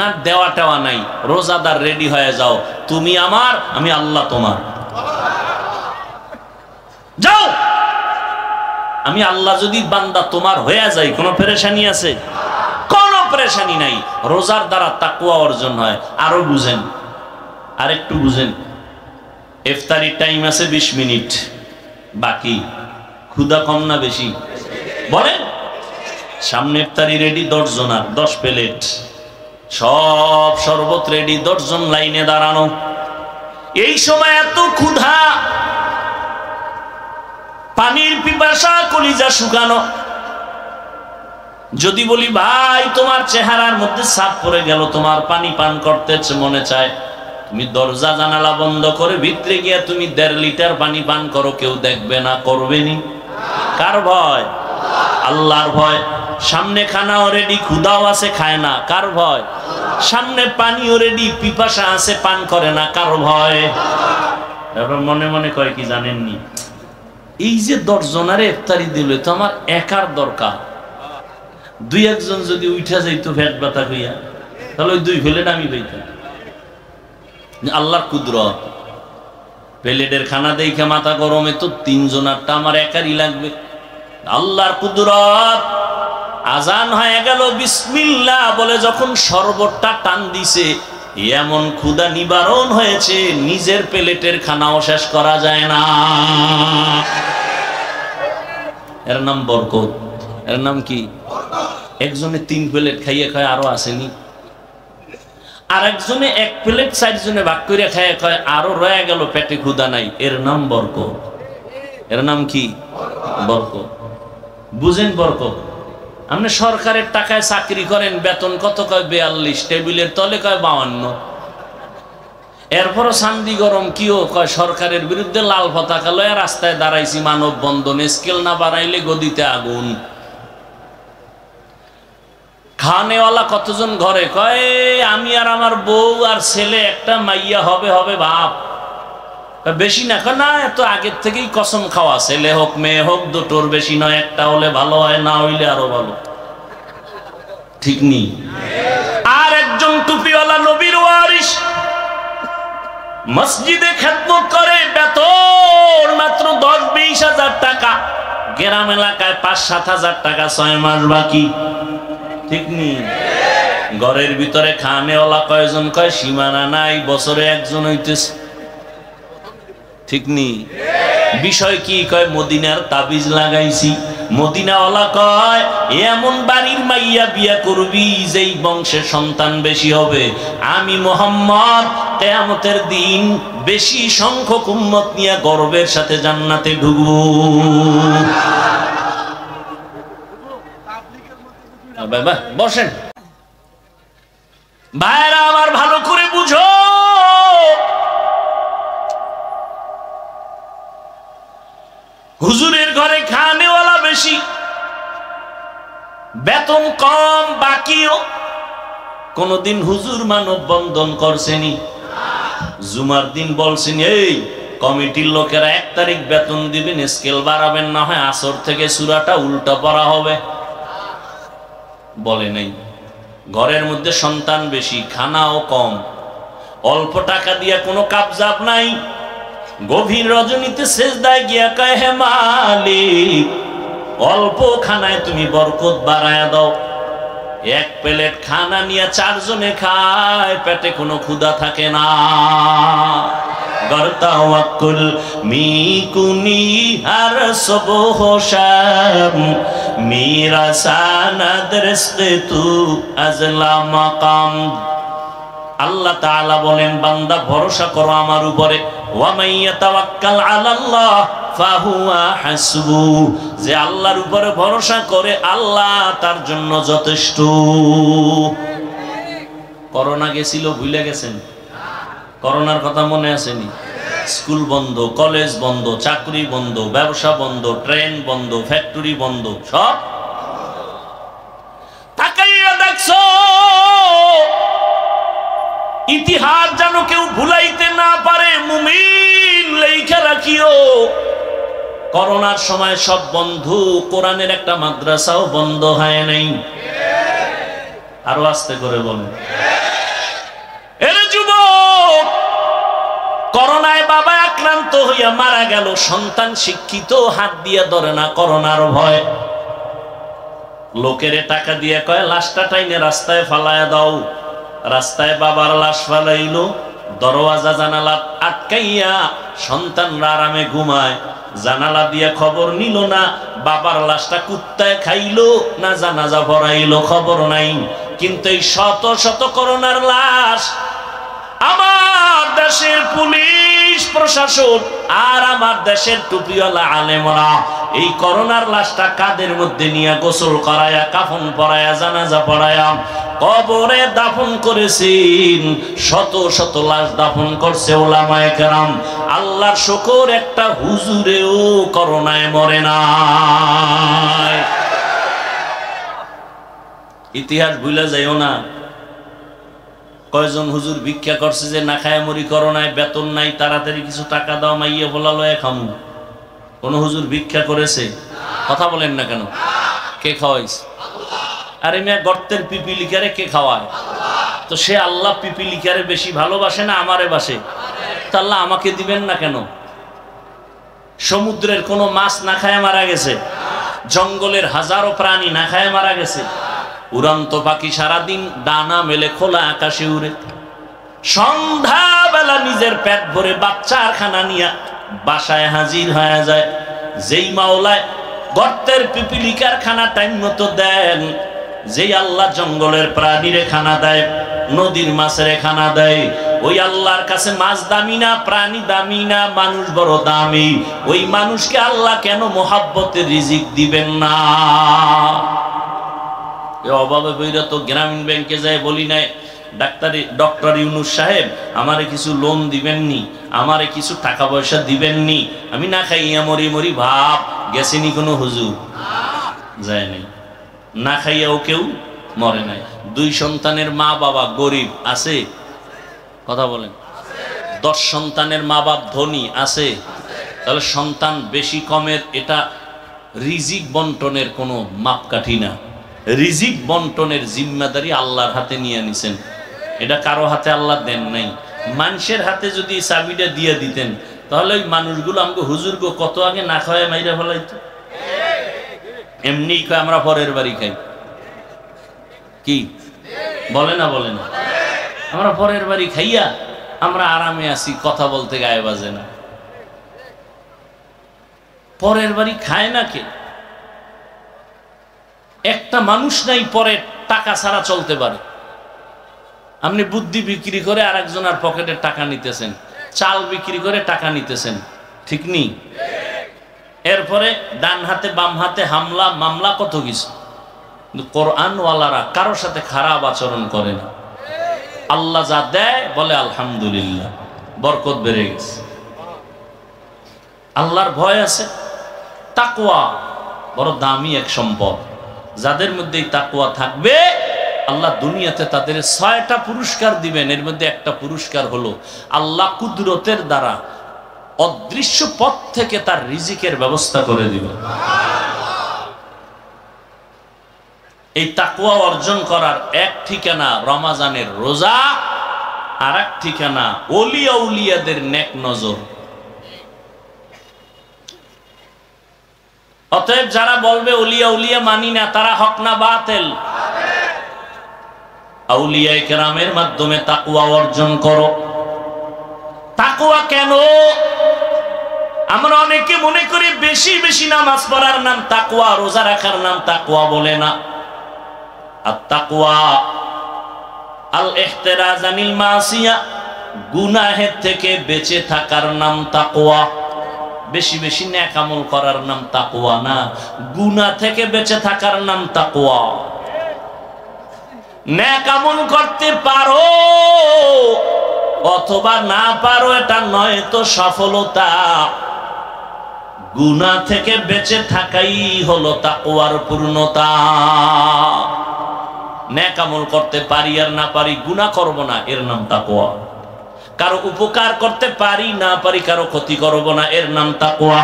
না দেওয়া টেওয়া নাই, রোজাদার রেডি হয়ে যাও, তুমি আমার, আমি আল্লাহ তোমার। যাও, আমি আল্লাহ যদি বান্দা তোমার হয়ে যাই, কোনো পেরেশানি আছে? কোনো পেরেশানি নাই। রোজার দ্বারা তাকওয়া অর্জন হয়। আরো বুঝেন, আরেকটু বুঝেন। ইফতারির টাইম আছে 20 মিনিট বাকি, ক্ষুধা কম না বেশি? বলেন। সামনে ইফতারি রেডি, 10 জনার 10 প্লেট, সব শরবত রেডি, 10 জন লাইনে দাঁড়ানো। এই সময় এত ক্ষুধা, পানির পিপাসা, কলিজা শুকানো। যদি বলি ভাই তোমার চেহারার মধ্যে ছাপ পড়ে গেল, তোমার পানি পান করতে মনে চায়, তুমি দরজা জানালা বন্ধ করে ভিতরে গিয়ে তুমি 1.5 লিটার পানি পান করো, কেউ দেখবে না, করবে নি? কার ভয়? আল্লাহর ভয়। সামনে খানাও রেডি, ক্ষুধাও আছে, খায় না, কার ভয়? সামনে পানিও রেডি, পিপাসা আছে, পান করে না, কার ভয়? এবার মনে মনে কয় কি জানেননি, এই যে 10 জনারে ইফতারি দিল তো আমার একার দরকার, 2-1 জন যদি উঠা যাইতো পেট ব্যথা হইয়া, তাহলে ওই 2 প্লেট আমি পাইতাম। আল্লাহর কুদরত, প্লেটের খানা দেখে মাথা গরমে তো 3 জনারটা আমার একারই লাগবে। আল্লাহর কুদরত। আজান হয়ে গেল, বিসমিল্লাহ বলে যখন শরবতটা টান দিছে, এমন ক্ষুধা নিবারণ হয়েছে, নিজের প্লেটের খানাও শেষ করা যায় না। এর নাম বরকত। এর নাম কি? একজনে 3 প্লেট খাইয়ে খায় আরো আসেনি, আর একজনে 1 প্লেট 4 জনে ভাগ করে খাইয়ে খায় আরো রয়ে গেল, পেটে ক্ষুধা নাই। এর নাম বরকত। এর নাম কি? বরকত। বুঝেন বরকত? আপনি সরকারের টাকায় চাকরি করেন, বেতন কত? কয় 42, টেবিলের তলে কয় 52। এরপরও শান্তি গরম কিও কয় সরকারের বিরুদ্ধে লাল পতাকা লয়ে রাস্তায় দাঁড়াইছি, মানব বন্ধন, স্কেল না বাড়াইলে গদিতে আগুন। খানেওয়ালা কতজন ঘরে? কয় আমি আর আমার বউ আর ছেলে, একটা মাইয়া হবে, হবে বাপ। বেশি না? না, এত আগের থেকেই কসম খাওয়া, ছেলে হোক মেয়ে হোক দুটোর বেশি নয়, একটা হলে ভালো হয়, না হইলে আরো ভালো। ঠিক নি? আর একজন টুপিওয়ালা নবীর ওয়ারিস, মসজিদে খেদমত করে, বেতন মাত্র 10-20 হাজার টাকা, গ্রাম এলাকায় 5-7 হাজার টাকা, 6 মাস বাকি। ঠিক নি? ঘরের ভিতরে খানেওয়ালা কয়জন? কয় সীমানা নাই, বছরে 1 জন হইতেছে। ঠিক নি? বিষয় কি? কয় মদিনার তাবিজ লাগাইছি। মদিনাওয়ালা কয় এমন বাড়ির মাইয়া বিয়া করবি যেই বংশে সন্তান বেশি হবে, আমি মুহাম্মদ কিয়ামতের দিন বেশি সংখ্যক উম্মত নিয়ে গর্বের সাথে জান্নাতে ঢুকবো। বাবা বসেন ভাইরা আমার, ভালো করে বুঝো, হুজুরের ঘরে খানেওয়ালা বেশি, বেতন কম, বাকিও। কোনদিন হুজুর মানব বন্ধন করছেনি? জুমার দিন বলছেন এই কমিটির লোকেরা 1 তারিখ বেতন দিবেন, স্কেল বাড়াবেন, না হয় আসর থেকে সূরাটা উল্টা পড়া হবে? বলে নাই। ঘরের মধ্যে সন্তান বেশি, খানাও কম, অল্প টাকা দিয়া কোনো কাবজাব নাই। গভীর রজনীতে সেজদায় গিয়া কয় হে মালিক, অল্প খানায় তুমি বরকত বাড়ায়া দাও। 1 প্লেট খানা নিয়ে 4 জনে খায়, পেটে কোনো ক্ষুধা থাকে না। গরতাওয়াক্কুল মিকুনি আর সবহ শাম মেরা সানাদ রিজকে তু আজলা মাকাম। আল্লাহ তাআলা বলেন বান্দা ভরসা করো আমার উপরে, ওয়া মাইয়াতাওয়াক্কাল আলাল্লাহ ফাহুয়া হাসবু, যে আল্লাহর উপরে ভরসা করে আল্লাহ তার জন্য যথেষ্ট। করোনা গেছিল, ভুলে গেছেন? করোনার কথা মনে আসেনি? স্কুল বন্ধ, কলেজ বন্ধ, চাকরি বন্ধ, ব্যবসা বন্ধ, ট্রেন বন্ধ, ফ্যাক্টরি বন্ধ, সব তাকাইয়া দেখছো। ইতিহাস যেন কেউ ভুলাইতে না পারে, মুমিন লেখা রাখিও। করোনার সময় সব বন্ধু, কোরআনের একটা মাদ্রাসাও বন্ধ হয় নাই। আরো আস্তে করে বলুন। এরে যুবক, করোনায় বাবা আক্রান্ত হইয়া মারা গেল, সন্তান শিক্ষিত, হাত দিয়ে ধরে না করোনার ভয়। লোকেরে টাকা দিয়ে কয় লাশটা টাইনে রাস্তায় ফালায়া দাও। রাস্তায় বাবার লাশ ফালাইলো, দরওয়াজা জানালা আটকাইয়া সন্তানরা আরামে ঘুমায়। জানালা দিয়া খবর নিল না বাবার লাশটা কুত্তায় খাইলো না জানাজা পড়াইলো, খবর নাই। কিন্তু এই শত শত করোনার লাশ আমার দেশের পুলিশ প্রশাসন আর আমার দেশের টুপিওয়ালা আলেমরা এই করোনার লাশটা কাদের মধ্যে নিয়ে গোসল করায়া, কাফন পরায়া, জানাজা পড়ায়া কবরে দাফন করেছেন, শত শত লাশ দাফন করছে ওলামায়ে কেরাম। আল্লাহর শুকর একটা হুজুরেও করোনায় মরে নাই। ইতিহাস ভুলে যাইও না। কয়জন হুজুর ভিক্ষা করছে যে না খায় মরি, করোনায় বেতন নাই, তাড়াতাড়ি কিছু টাকা দাও, মাইয়া বলা লয়ে খামু। কোন হুজুর ভিক্ষা করেছে? কথা বলেন না কেন? কে খাওয়াইছে? আরে মিয়া, গর্তের পিপিলিকারে কে খাওয়ায়? তো সে আল্লাহ পিপিলিকারে বেশি ভালোবাসে না আমারে বাসে? তা আল্লাহ আমাকে দিবেন না কেন? সমুদ্রের কোনো মাছ না খায় মারা গেছে, জঙ্গলের হাজারো প্রাণী না খায় মারা গেছে, উড়ন্ত পাখি সারাদিন ডানা মেলে খোলা আকাশে উড়ে, সন্ধ্যাবেলা নিজের পেট ভরে বাচ্চার খানা নিয়ে বাসায় হাজির হয়ে যায়। যেই মাওলায় গর্তের পিপিলিকার খানা টাইম মতো দেন, যেই আল্লাহ জঙ্গলের প্রাণীরে খানা দেয়, নদীর মাছের খানা দেয়, ওই আল্লাহর কাছে মাছ দামি না, প্রাণী দামি না, মানুষ বড় দামি। ওই মানুষকে আল্লাহ কেন মোহাব্বতের রিজিক দিবেন না? অভাবে বইরা তো গ্রামীণ ব্যাংকে যায় বলি নাই, ডক্টর ইউনুস সাহেব আমারে কিছু লোন দিবেননি, আমারে কিছু টাকা পয়সা দিবেননি, আমি না খাইয়া মরি মরি ভাব গেছেনি কোনো হুজুর? যায় নাই। না খাইয়াও কেউ মরে নাই। 2 সন্তানের মা বাবা গরিব আছে? কথা বলেন। 10 সন্তানের মা বাপ ধনী আছে? তাহলে সন্তান বেশি কমের এটা রিজিক বন্টনের কোনো মাপকাঠি না। রিজিক বন্টনের জিম্মাদারি আল্লাহর হাতে নিয়ে নিছেন, এটা কারো হাতে আল্লাহ দেন নাই। মানুষের হাতে যদি চাবিটা দিয়ে দিতেন, তাহলে ওই মানুষগুলো আমাকে হুজুরগো কত আগে না খাওয়ায় মাইরা ফেলাইতো। এমনি আমরা পরের বাড়ি খাই, কি বলে না? বলে না? আমরা পরের বাড়ি খাইয়া আমরা আরামে আছি, কথা বলতে গায়ে বাজে না। পরের বাড়ি খায় না কে? একটা মানুষ নাই পরে টাকা ছাড়া চলতে পারে। আপনি বুদ্ধি বিক্রি করে আর একজনের পকেটে টাকা নিতেছেন, চাল বিক্রি করে টাকা নিতেছেন, ঠিক নেই? এরপরে ডান হাতে বাম হাতে হামলা মামলা কত কিছু। কিন্তু কোরআনওয়ালারা কারোর সাথে খারাপ আচরণ করে না। আল্লাহ যা দেয় বলে আলহামদুলিল্লাহ, বরকত বেড়ে গেছে। আল্লাহর ভয় আছে। তাকওয়া বড় দামি এক সম্পদ। যাদের মধ্যে তাকওয়া থাকবে, আল্লাহ দুনিয়াতে তাদের 6টা পুরস্কার দিবেন। এর মধ্যে একটা পুরস্কার হলো আল্লাহ কুদরতের দ্বারা অদৃশ্য পথ থেকে তার রিজিকের ব্যবস্থা করে দিবেন। এই তাকওয়া অর্জন করার এক ঠিকানা রমাজানের রোজা, আর এক ঠিকানা ওলিয়া উলিয়াদের নেক নজর। অতএব যারা বলবে ওলিয়া উলিয়া মানি না, তারা হক না বাতিল? আউলিয়ায়ে কেরামের মাধ্যমে তাকওয়া অর্জন করো। তাকওয়া কেন? আমরা অনেকে মনে করি বেশি বেশি নামাজ পড়ার নাম তাকওয়া, রোজা রাখার নাম তাকওয়া বলে না। আর তাকওয়া আল ইহতিরাজ আনিল মাসিয়া, গুনাহের থেকে বেঁচে থাকার নাম তাকওয়া। বেশি বেশি নেক আমল করার নাম তাকওয়া না, গুনাহ থেকে বেঁচে থাকার নাম তাকওয়া। নেক আমল করতে পারো অথবা না পারো, এটা নয় তো সফলতা। গুনাহ থেকে বেঁচে থাকাই হলো তাকওয়ার পূর্ণতা। নেক আমল করতে পারি আর না পারি, গুনাহ করব না, এর নাম তাকওয়া। কারো উপকার করতে পারি না পারি, কারো ক্ষতি করব না, এর নাম তাকওয়া।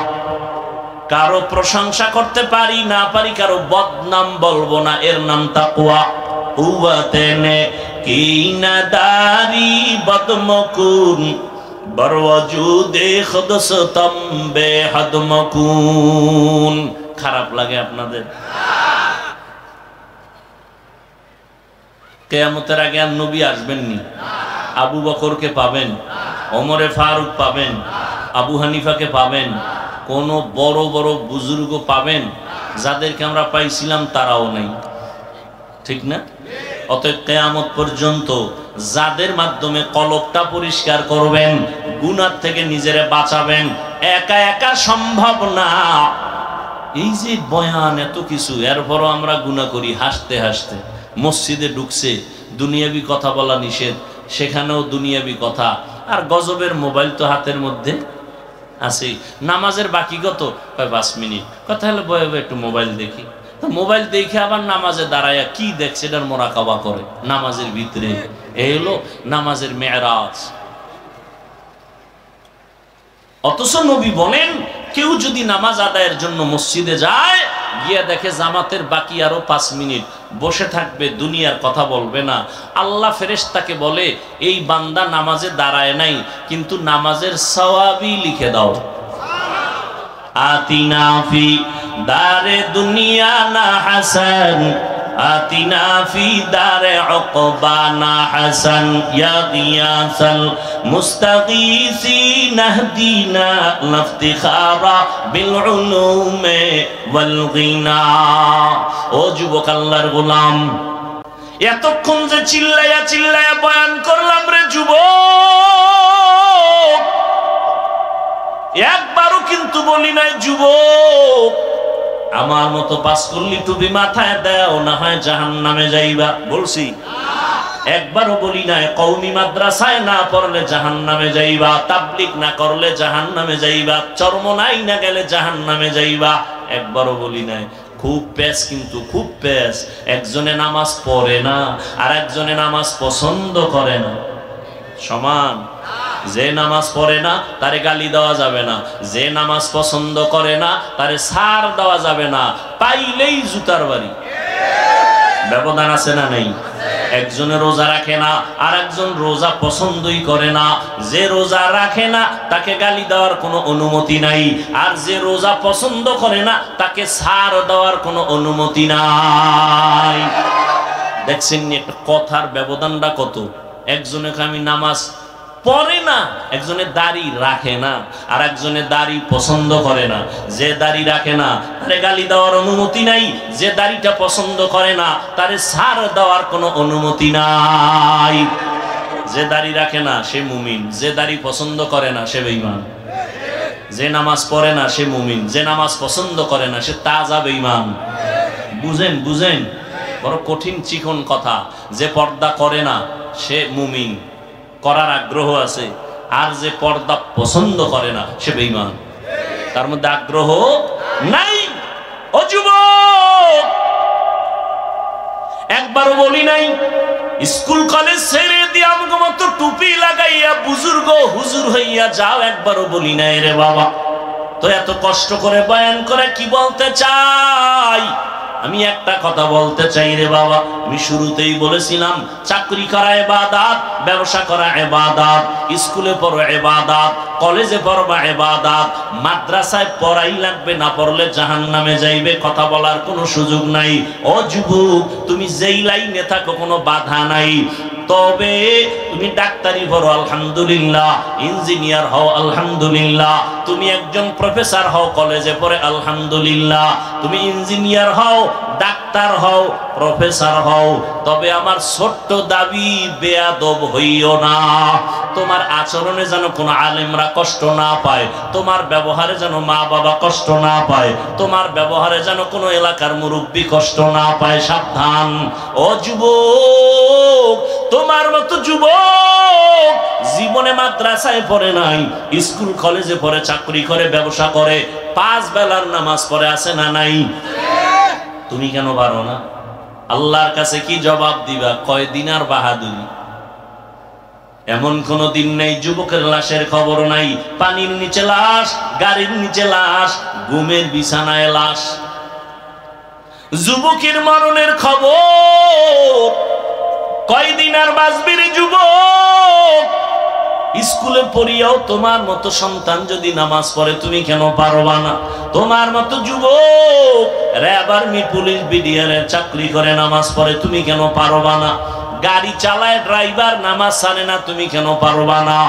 কারো প্রশংসা করতে পারি না পারি, কারো বদনাম বলবো না, এর নাম তাকওয়া। হুয়াতেনে কিনাদারি বদমকুন বরওয়াজুদে খুদসতম বেহদমকুন। খারাপ লাগে আপনাদের? কিয়ামতের আগে আর নবী আসবেননি। আবু বকরকে পাবেন, ওমরে ফারুক পাবেন, আবু হানিফাকে পাবেন, কোন বড় বড় বুজুর্গ পাবেন, যাদেরকে আমরা পাইছিলাম তারাও নাই, ঠিক না? অতএব কিয়ামত পর্যন্ত যাদের মাধ্যমে কলবটা পরিষ্কার করবেন, গুনাহ থেকে নিজেরে বাঁচাবেন, একা একা সম্ভব না। এই যে বয়ান এত কিছু, এরপরও আমরা গুনাহ করি হাসতে হাসতে। মসজিদে ঢুকছে, দুনিয়াবি কথা বলা নিষেধ, সেখানেও দুনিয়াবি কথা। আর গজবের মোবাইল তো হাতের মধ্যে আছে। নামাজের বাকি কত? 5 মিনিট। কথা হলো বয়ে বয়ে একটু মোবাইল দেখি। তো মোবাইল দেখে আবার নামাজে দাঁড়ায়া কি দেখছে এটার মোরাকাবা করে নামাজের ভিতরে। এই হলো নামাজের মেরাজ। অথচ নবী বলেন, কেউ যদি নামাজ আদায়ের জন্য মসজিদে যায়, গিয়া দেখে জামাতের বাকি আরো 5 মিনিট, বসে থাকবে, দুনিয়ার কথা বলবে না। আল্লাহ ফেরেশতাকে বলে, এই বান্দা নামাজে দাঁড়ায় নাই, কিন্তু নামাজের সওয়াবই লিখে দাও। আতিনা ফি দারে দুনিয়া না হাসান, আতিনা ফি দারে উকবানা হাসান, ইয়া গিয়াসাল মুস্তাগীসিন আহদিনা লাফতিখারা বিল উলুমে ওয়াল গিনা। ও যুবক আল্লাহর গোলাম, এতক্ষণ যে চিল্লায়া চিল্লায়া বয়ান করলাম রে যুবক, একবারও কিন্তু বলি নাই যুবক আমার মতো 5 কল্লি টুপি মাথায় দাও, না হয় জাহান্নামে যাইবা। বলছি? একবারও বলি নাই কওমি মাদ্রাসায় না পড়লে জাহান্নামে যাইবা, তাবলীগ না করলে জাহান্নামে যাইবা, চরমনাই না গেলে জাহান্নামে যাইবা। একবারও বলি নাই। খুব পেশ, কিন্তু খুব পেশ। একজনে নামাজ পড়ে না আর একজনে নামাজ পছন্দ করে না, সমান। যে নামাজ পড়ে না তারে গালি দেওয়া যাবে না, যে নামাজ পছন্দ করে না তারে ছাড় দেওয়া যাবে না, পাইলেই জুতার বাড়ি। ব্যবধান আছে না নেই? একজনে রোজা রাখে না আর একজন রোজা পছন্দই করে না। যে রোজা রাখে না তাকে গালি দেওয়ার কোনো অনুমতি নাই, আর যে রোজা পছন্দ করে না তাকে ছাড় দেওয়ার কোনো অনুমতি নাই। দেখছেন একটা কথার ব্যবধানটা কত? একজনে আমি নামাজ পড়ে না, একজনে দাড়ি রাখে না আর একজনে দাড়ি পছন্দ করে না। যে দাড়ি রাখে না তারে গালি দেওয়ার অনুমতি নাই, যে দাড়িটা পছন্দ করে না তারে ছাড় দেওয়ার কোনো অনুমতি নাই। যে দাড়ি রাখে না সে মুমিন, যে দাড়ি পছন্দ করে না সে বেঈমান। যে নামাজ পড়ে না সে মুমিন, যে নামাজ পছন্দ করে না সে তাজা বেঈমান। বুঝেন? বুঝেন? বড় কঠিন চিকন কথা। যে পর্দা করে না সে মুমিন, করার আগ্রহ আছে, আর যে পর্দা পছন্দ করে না সে বেঈমান, তার মধ্যে আগ্রহ নাই। ও যুবক, একবারও বলি নাই স্কুল কলেজ ছেড়ে দিয়ে আমাকে মতো টুপি লাগাইয়া বুজুর্গ হুজুর হইয়া যাও, একবারও বলি নাই রে বাবা। তো এত কষ্ট করে বয়ান করে কি বলতে চাই? আমি একটা কথা বলতে চাই রে বাবা, আমি শুরুতেই বলেছিলাম চাকরি করা ইবাদত, ব্যবসা করা ইবাদত, স্কুলে পড়ো ইবাদত, কলেজে পড়বা ইবাদত, মাদ্রাসায় পড়াই লাগবে, না পড়লে জাহান্নামে যাইবে, কথা বলার কোনো সুযোগ নাই। ও যুবক, তুমি যেই লাইনে থাকো কোনো বাধা নাই। তবে তুমি ডাক্তারি পড়ো আলহামদুলিল্লাহ, ইঞ্জিনিয়ার হও আলহামদুলিল্লাহ, তুমি একজন প্রফেসর হও কলেজে পড়ে আলহামদুলিল্লাহ, তুমি ইঞ্জিনিয়ার হও, ডাক্তার হও, প্রফেসর হও, তবে আমার ছোট্ট দাবি বেয়াদব হইও না। তোমার আচরণে যেন কোনো আলেমরা কষ্ট না পায়, তোমার ব্যবহারে যেন মা বাবা কষ্ট না পায়, তোমার ব্যবহারে যেন কোনো এলাকার মুরব্বী কষ্ট না পায়। সাবধান। ও যুবক, তোমার মতো যুবক জীবনে মাদ্রাসায় পড়ে নাই, স্কুল কলেজে পড়ে, চাকরি করে, ব্যবসা করে, 5 বেলার নামাজ পড়ে, আছে না নাই? তুমি কেন পারো না? আল্লাহর কাছে কি জবাব দিবা? কয়দিন আর বাহাদুরি? এমন কোন দিন নেই যুবকের লাশের খবর নাই। পানির নিচে লাশ, গাড়ির নিচে লাশ, ঘুমের বিছানায় লাশ। যুবকের মরণের খবর কয়দিন আর বাঁচবি রে যুবক? স্কুলে পড়িয়াও তোমার মতো সন্তান যদি নামাজ পড়ে, তুমি কেন পারবা না? তোমার মতো যুবক র্যাব, আর্মি, পুলিশ, বিডিআরের চাকরি করে, নামাজ পড়ে, তুমি কেন পারবা না? গাড়ি চালায় ড্রাইভার, নামাজ ছাড়ে না, তুমি কেন পারবা না?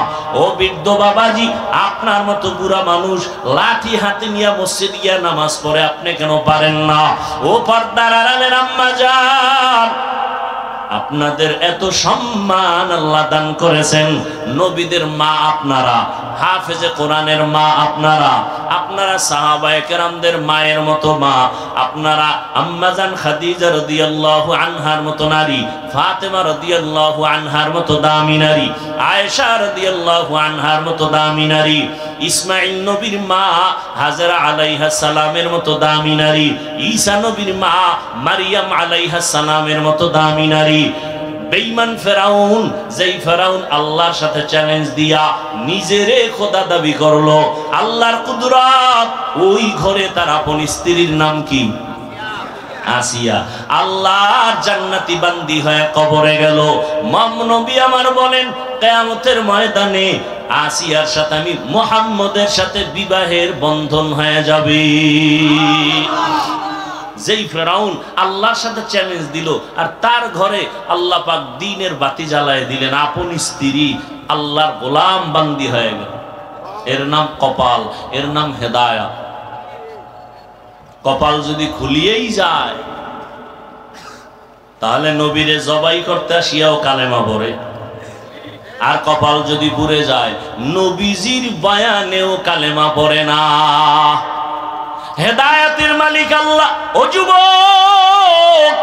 ও বৃদ্ধ বাবাজি, আপনার মতো বুড়া মানুষ লাঠি হাতে নিয়ে মসজিদ গিয়া নামাজ পড়ে, আপনি কেন পারেন না? ও পর্দার আড়ালের আম্মা জান, আপনাদের এত সম্মান আল্লাহ দান করেছেন, নবীদের মা আপনারা, হাফেজে কোরআনের মা আপনারা, আপনারা সাহাবায়ে কেরামদের মায়ের মতো মা, আপনারা আম্মাজান খাদিজা রাদিয়াল্লাহু আনহার মতো নারী, ফাতেমা রাদিয়াল্লাহু আনহার মতো দামি নারী, আয়েশা রাদিয়াল্লাহু আনহার মতো দামি নারী, ইসমাঈল নবীর মা হাজরা আলাইহা সালামের মতো দামি নারী, ঈসা নবীর মা মারিয়াম আলাইহা সালামের মতো দামি নারী। বেঈমান ফেরাউন, যেই ফেরাউন আল্লাহর সাথে চ্যালেঞ্জ দিয়া নিজেরে খোদা দাবি করলো, আল্লাহর কুদরত, ওই ঘরে তার আপন স্ত্রীর নাম কি? আসিয়া। আল্লাহর জান্নাতি বান্দি হয়ে কবরে গেল। নবী আমার বলেন কিয়ামতের ময়দানে আসিয়ার সাথে আমি মুহাম্মদের সাথে বিবাহের বন্ধন হয়ে যাবে। যেই ফেরাউন আল্লাহর সাথে চ্যালেঞ্জ দিল, আর তার ঘরে আল্লাহ পাক দ্বীনের বাতি জ্বালায় দিলেন, আপন স্ত্রী আল্লাহর গোলাম বান্দি হয়ে গেল। এর নাম কপাল, এর নাম হেদায়েত। কপাল যদি খুলিয়েই যায় তাহলে নবীরে জবাই করতে আসিয়াও কালেমা পড়ে, আর কপাল যদি পুড়ে যায় নবীজির বয়ানেও কালেমা পড়ে না। হেদায়েতের মালিক আল্লাহ। ও যুবক,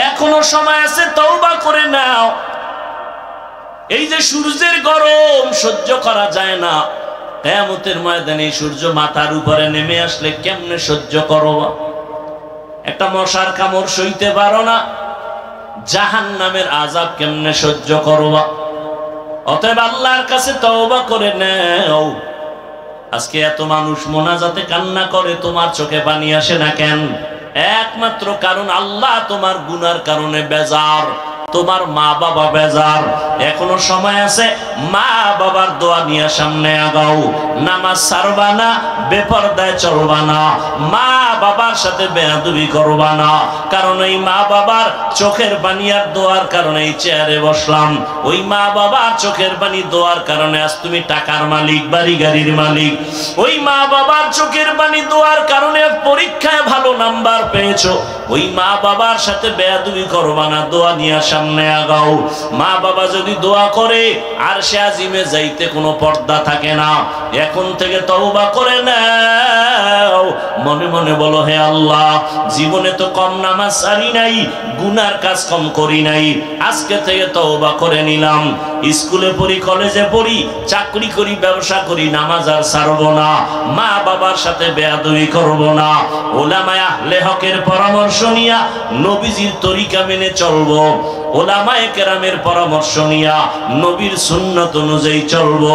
এখনো সময় আছে, তওবা করে নাও। এই যে সূর্যের গরম সহ্য করা যায় না, কিয়ামতের ময়দানে সূর্য মাথার উপরে নেমে আসলে কেমনে সহ্য করবা? একটা মশার কামড় সইতে পারো না, জাহান্নামের আযাব কেমনে সহ্য করবা? অতএব আল্লাহর কাছে তওবা করে নাও। আজকে এত মানুষ মোনাজাতে কান্না করে, তোমার চোখে পানি আসে না কেন? একমাত্র কারণ আল্লাহ তোমার গুনার কারণে বেজার, তোমার মা বাবা বেজার। এখনো সময় আছে, মা বাবার দোয়া নিয়ে সামনে আগাও। নামাজ ছাড়বা না, বেপরদায় চলবা না, মা বাবার সাথে বেয়াদবি করবা না। কারণ ওই মা বাবার চোখের পানি আর দোয়ার কারণে এই চেয়ারে বসলাম। ওই মা বাবার চোখের পানি দোয়ার কারণে আজ তুমি টাকার মালিক, বাড়ি গাড়ির মালিক। ওই মা বাবার চোখের পানি দোয়ার কারণে পরীক্ষায় ভালো নাম্বার পেয়েছো। ওই মা বাবার সাথে বেয়াদবি করবা না, দোয়া নিয়ে সামনে আগাও। মা বাবা যদি দোয়া করে আর সে আজিমে যাইতে কোনো পর্দা থাকে না। এখন থেকে তওবা করে নাও, মনে মনে বলো, হে আল্লাহ, জীবনে তো কম নামাজ ছাড়ি নাই, গুনার কাজ কম করি নাই, আজকে থেকে তওবা করে নিলাম। স্কুলে পড়ি, কলেজে পড়ি, চাকরি করি, ব্যবসা করি, নামাজ আর ছাড়বো না, মা বাবার সাথে বেয়াদবি করবো না। উলামায়ে আহলে হকের পরামর্শ নিয়া নবীজির তরিকা মেনে চলবো। উলামায়ে কেরামের পরামর্শ নিয়া নবীর সুন্নাত অনুযায়ী চলবো।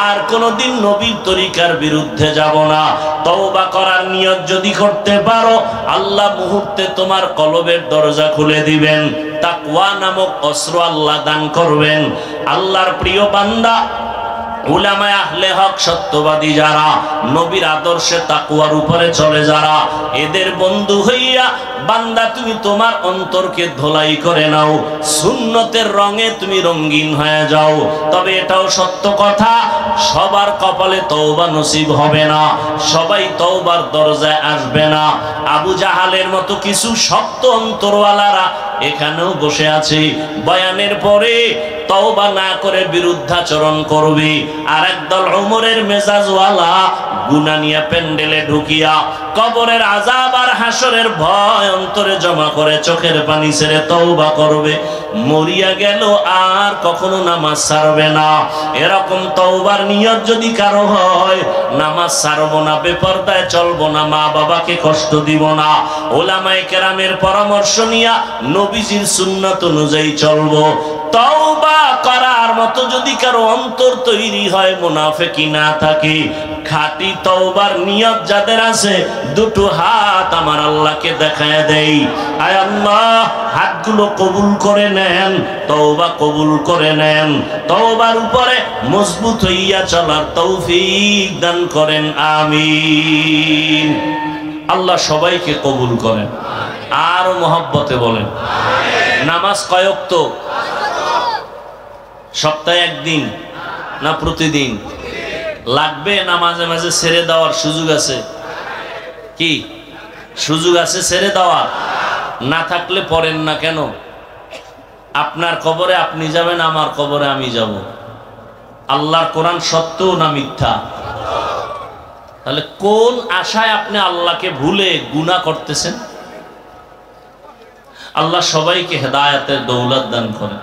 আর কোনদিন নবীর তরিকার বিরুদ্ধে যাব না। তওবা করার নিয়ত যদি করতে পারো, আল্লাহ মুহূর্তে তোমার কলবের দরজা খুলে দিবেন। তাকওয়া নামক অস্ত্র আল্লাহ দান করবেন। আল্লাহর প্রিয় বান্দা, উলামায়ে আহলে হক, সত্যবাদী যারা, নবীর আদর্শে তাকওয়ার উপরে চলে যারা, এদের বন্ধু হইয়া বান্দা তুমি তোমার অন্তরকে ধোলাই করে নাও, সুন্নতের রঙে তুমি রঙিন হয়ে যাও। তবে এটাও সত্য কথা, সবার কপালে তওবা নসিব হবে না, সবাই তওবার দরজায় আসবে না। আবু জাহালের মতো কিছু শক্ত অন্তরওয়ালারা এখানেও বসে আছে, বয়ানের পরে তওবা না করে বিরুদ্ধাচরণ করবে। আর একদল ওমরের মেজাজওয়ালা গুনাহ নিয়ে প্যান্ডেলে ঢুকিয়া কবরের আযাব আর হাসরের ভয় অন্তরে জমা করে চোখের পানি ছেড়ে তওবা করবে, মরিয়া গেল আর কখনো নামাজ ছাড়বে না। এরকম তওবার নিয়ত যদি কারো হয়, নামাজ ছাড়বো না, বেপরদায় চলবো না, মা বাবাকে কষ্ট দিব না, উলামায়ে কেরামের পরামর্শ নিয়া নবীজির সুন্নাত অনুযায়ী চলবো। তওবা করার মতো যদি কারো অন্তর তৈরি হয়, মুনাফিকি না থাকে, খাঁটি তওবার নিয়ত যাদের আছে, দুটো হাত আমার আল্লাহকে দেখায় দেই, আয় আল্লাহ, হাতগুলো কবুল করে নেন, তওবা কবুল করে নেন, তওবার উপরে মজবুত হইয়া চলার তৌফিক দান করেন, আমিন। আল্লাহ সবাইকে কবুল করেন। আর মহব্বতে বলেন, নামাজ কয় ওয়াক্ত? সপ্তাহে একদিন না প্রতিদিন? লাগবে না মাঝে মাঝে ছেড়ে দেওয়ার সুযোগ আছে? কি সুযোগ আছে ছেড়ে দেওয়ার? না থাকলে পড়েন না কেন? আপনার কবরে আপনি যাবেন, আমার কবরে আমি যাব। আল্লাহর কোরআন সত্য না মিথ্যা? তাহলে কোন আশায় আপনি আল্লাহকে ভুলে গুনাহ করতেছেন? আল্লাহ সবাইকে হেদায়েতের দৌলত দান করেন।